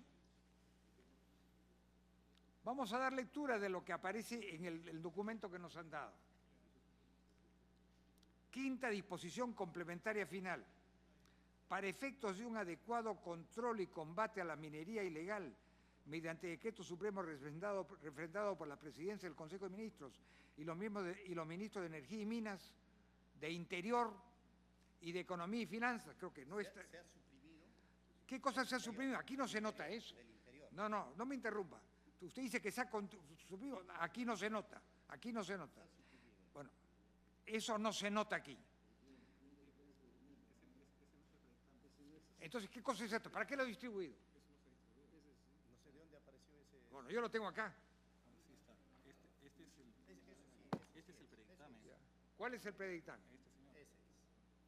vamos a dar lectura de lo que aparece en el documento que nos han dado. Quinta disposición complementaria final. Para efectos de un adecuado control y combate a la minería ilegal, mediante decreto supremo refrendado por la Presidencia del Consejo de Ministros y los ministros de Energía y Minas, de Interior y de Economía y Finanzas, creo que no está... ¿Se ha suprimido? ¿Qué cosa se ha suprimido? Aquí no se nota eso. No me interrumpa. Usted dice que se ha suprimido, aquí no se nota, aquí no se nota. Bueno, eso no se nota aquí. Entonces, ¿qué cosa es esto? ¿Para qué lo he distribuido? No sé de dónde apareció ese... Bueno, yo lo tengo acá. Este es el predictamen. ¿Cuál es el predictamen?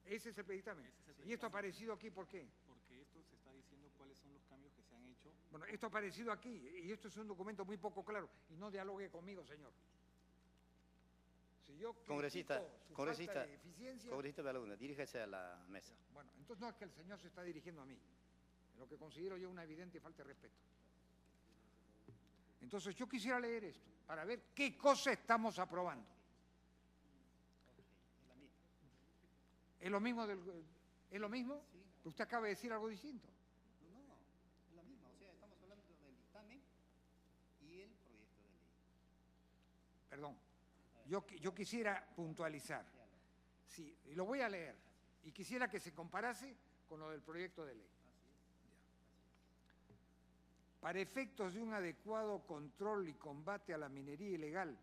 Ese es el predictamen. ¿Y esto ha aparecido aquí por qué? Porque esto se está diciendo cuáles son los cambios que se han hecho. Bueno, esto ha aparecido aquí y esto es un documento muy poco claro. Y no dialogue conmigo, señor. Si yo Congresista Belaúnde, diríjase a la mesa. Bueno, entonces no es que el señor se está dirigiendo a mí, lo que considero yo una evidente falta de respeto. Entonces yo quisiera leer esto para ver qué cosa estamos aprobando. ¿Es lo mismo? ¿Es lo mismo? Sí. Pero usted acaba de decir algo distinto. No, es la misma. O sea, estamos hablando del dictamen y el proyecto de ley. Perdón. Yo quisiera puntualizar. Sí, y lo voy a leer. Y quisiera que se comparase con lo del proyecto de ley. Para efectos de un adecuado control y combate a la minería ilegal,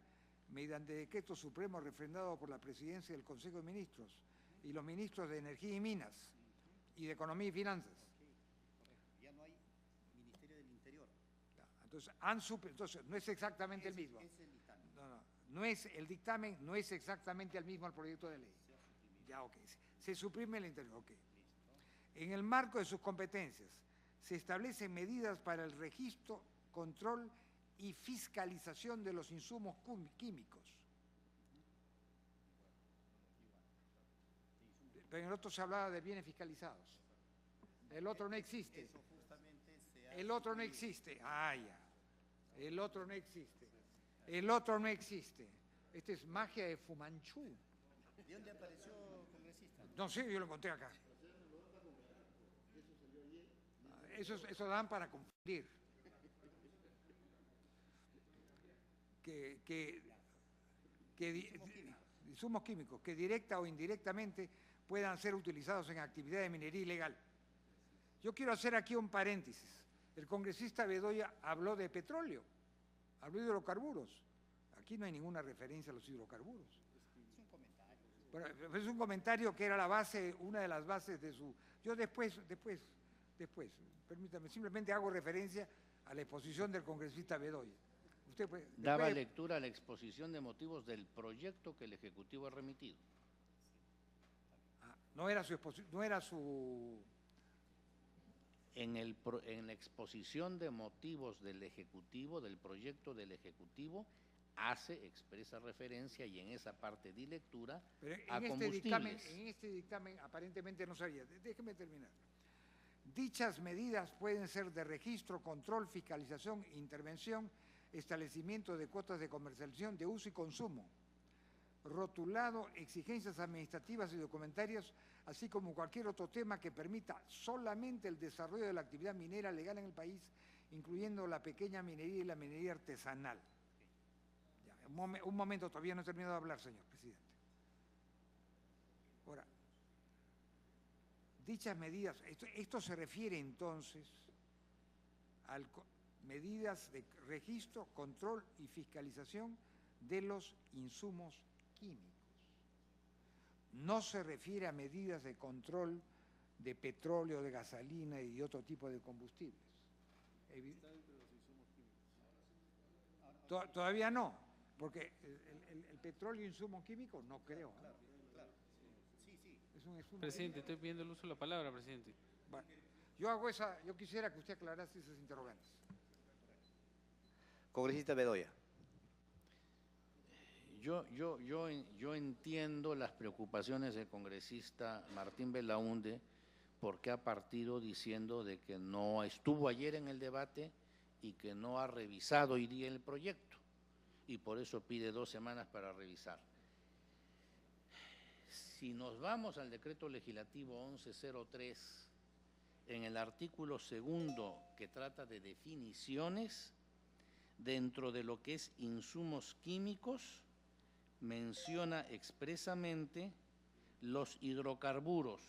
mediante decreto supremo refrendado por la Presidencia del Consejo de Ministros y los ministros de Energía y Minas y de Economía y Finanzas. Correcto. Ya no hay Ministerio del Interior. Entonces, entonces no es exactamente el mismo. Es el dictamen. No es el dictamen, no es exactamente el mismo al proyecto de ley. Ya, ok. Se suprime el interior, ok. En el marco de sus competencias, se establecen medidas para el registro, control y fiscalización de los insumos químicos. Pero en el otro se hablaba de bienes fiscalizados. El otro no existe. Eso justamente se ha El otro no existe. Ah, ya. El otro no existe. El otro no existe. Esta es magia de Fu Manchu. ¿De dónde apareció, congresista? No sé, yo lo encontré acá. Eso dan para confundir. Insumos químicos que directa o indirectamente puedan ser utilizados en actividad de minería ilegal. Yo quiero hacer aquí un paréntesis. El congresista Bedoya habló de petróleo, habló de hidrocarburos. Aquí no hay ninguna referencia a los hidrocarburos. Es un comentario. Pero es un comentario que era la base, una de las bases de su... Yo después, permítame, simplemente hago referencia a la exposición del congresista Bedoya. Usted Daba lectura a la exposición de motivos del proyecto que el Ejecutivo ha remitido. No era su exposición, no era su... En la exposición de motivos del Ejecutivo, del proyecto del Ejecutivo, hace expresa referencia y en esa parte di lectura a combustibles. En este dictamen aparentemente no sabía. Déjeme terminar. Dichas medidas pueden ser de registro, control, fiscalización, intervención, establecimiento de cuotas de comercialización, de uso y consumo, rotulado, exigencias administrativas y documentarias, así como cualquier otro tema que permita solamente el desarrollo de la actividad minera legal en el país, incluyendo la pequeña minería y la minería artesanal. Ya, un momento, todavía no he terminado de hablar, señor presidente. Ahora, dichas medidas, esto se refiere entonces a medidas de registro, control y fiscalización de los insumos químicos. No se refiere a medidas de control de petróleo, de gasolina y de otro tipo de combustibles. Todavía no, porque el petróleo insumo químico no creo. Claro. Sí. Es un insumo Presidente, químico. estoy pidiendo el uso de la palabra, presidente. Bueno, yo quisiera que usted aclarase esas interrogantes. Congresista Bedoya. Yo entiendo las preocupaciones del congresista Martín Belaunde porque ha partido diciendo de que no estuvo ayer en el debate y que no ha revisado hoy día el proyecto y por eso pide 2 semanas para revisar. Si nos vamos al decreto legislativo 1103, en el artículo 2 que trata de definiciones, dentro de lo que es insumos químicos, menciona expresamente los hidrocarburos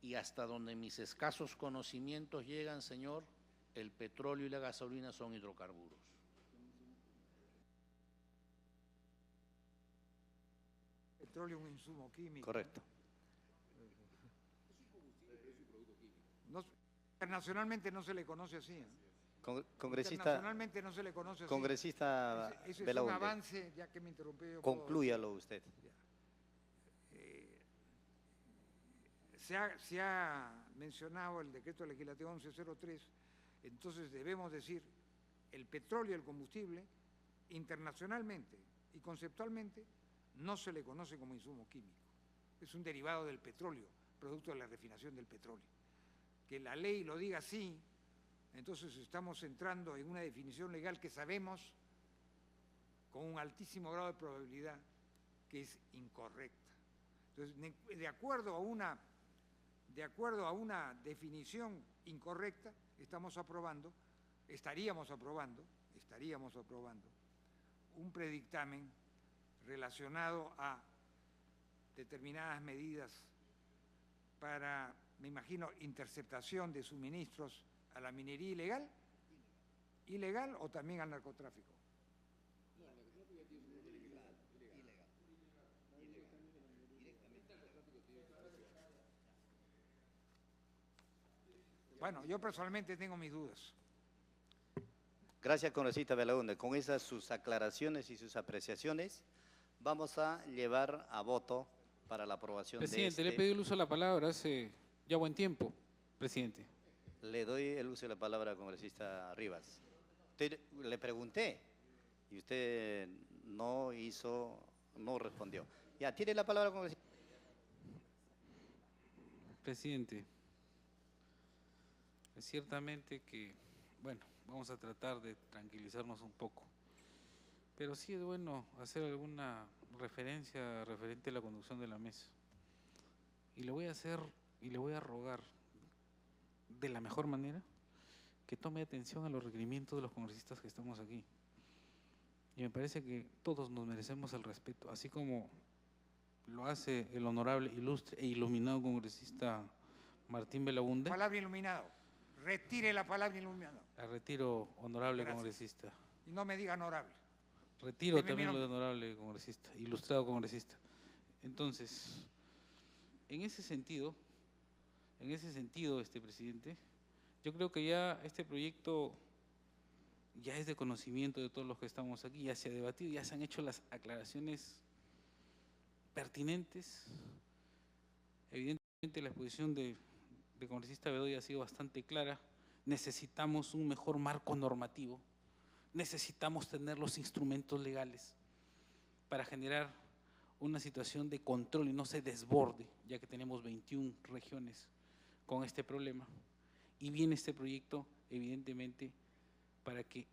y hasta donde mis escasos conocimientos llegan, señor, el petróleo y la gasolina son hidrocarburos. Petróleo es un insumo químico. Correcto. Internacionalmente no se le conoce así. Congresista, Internacionalmente no se le conoce así. congresista Eso es un Belaunde. avance, ya que me interrumpió. yo Conclúyalo usted. Se ha mencionado el decreto legislativo 1103, entonces debemos decir el petróleo, el combustible, internacionalmente y conceptualmente no se le conoce como insumo químico. Es un derivado del petróleo, producto de la refinación del petróleo. Que la ley lo diga así, entonces estamos entrando en una definición legal que sabemos con un altísimo grado de probabilidad que es incorrecta. Entonces, de acuerdo a una definición incorrecta, estaríamos aprobando un predictamen relacionado a determinadas medidas para, me imagino, interceptación de suministros a la minería ilegal o también al narcotráfico. Bueno, yo personalmente tengo mis dudas. Gracias, congresista Belaúnde. Con esas sus aclaraciones y sus apreciaciones, vamos a llevar a voto para la aprobación Presidente, de le he pedido el uso de la palabra hace ya buen tiempo, presidente. Le doy el uso de la palabra al congresista Rivas. Le pregunté y usted no respondió. Ya, tiene la palabra, congresista. Presidente, ciertamente que, bueno, vamos a tratar de tranquilizarnos un poco, pero sí es bueno hacer alguna referencia referente a la conducción de la mesa. Y le voy a hacer y le voy a rogar de la mejor manera que tome atención a los requerimientos de los congresistas que estamos aquí. Y me parece que todos nos merecemos el respeto, así como lo hace el honorable, ilustre e iluminado congresista Martín Belaúnde. Palabra iluminado. Retire la palabra iluminado. La retiro, honorable Gracias. Congresista. Y no me diga honorable. Retiro Deme también mi lo de nombre. honorable congresista, ilustrado congresista. Entonces, en ese sentido, presidente, yo creo que ya este proyecto ya es de conocimiento de todos los que estamos aquí, ya se ha debatido, ya se han hecho las aclaraciones pertinentes. Evidentemente la exposición del congresista Bedoya ha sido bastante clara. Necesitamos un mejor marco normativo, necesitamos tener los instrumentos legales para generar una situación de control y no se desborde, ya que tenemos 21 regiones con este problema. Y viene este proyecto, evidentemente, para que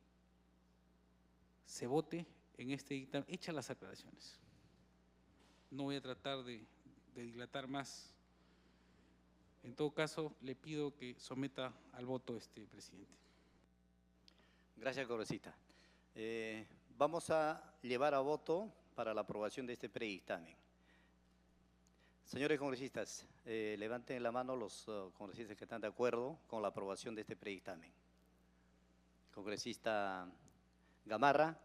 se vote en este dictamen, hechas las aclaraciones. No voy a tratar de dilatar más. En todo caso, le pido que someta al voto presidente. Gracias, congresista. Vamos a llevar a voto para la aprobación de este predictamen. Señores congresistas, levanten la mano los congresistas que están de acuerdo con la aprobación de este predictamen. Congresista Gamarra,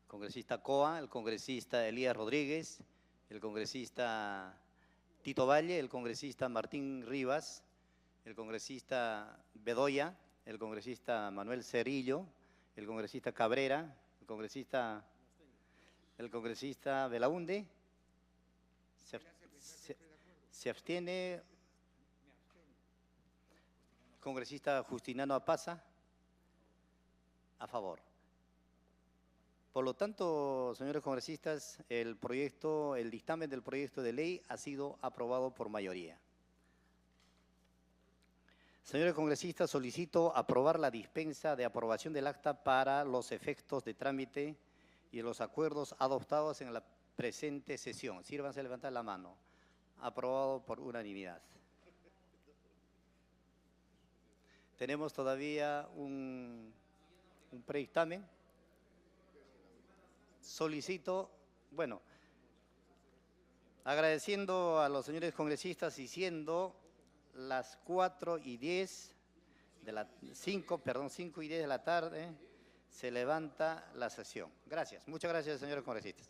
congresista Coa, el congresista Elías Rodríguez, el congresista Tito Valle, el congresista Martín Rivas, el congresista Bedoya, el congresista Manuel Cerrillo, el congresista Cabrera, el congresista Belaúnde. Se abstiene el congresista Justiniano Apaza. A favor. Por lo tanto, señores congresistas, el dictamen del proyecto de ley ha sido aprobado por mayoría. Señores congresistas, solicito aprobar la dispensa de aprobación del acta para los efectos de trámite y los acuerdos adoptados en la presente sesión. Sírvanse a levantar la mano. Aprobado por unanimidad. Tenemos todavía un predictamen. Solicito, bueno, agradeciendo a los señores congresistas y siendo las 4:10 de la 5:10 de la tarde, se levanta la sesión. Gracias, muchas gracias, señores congresistas.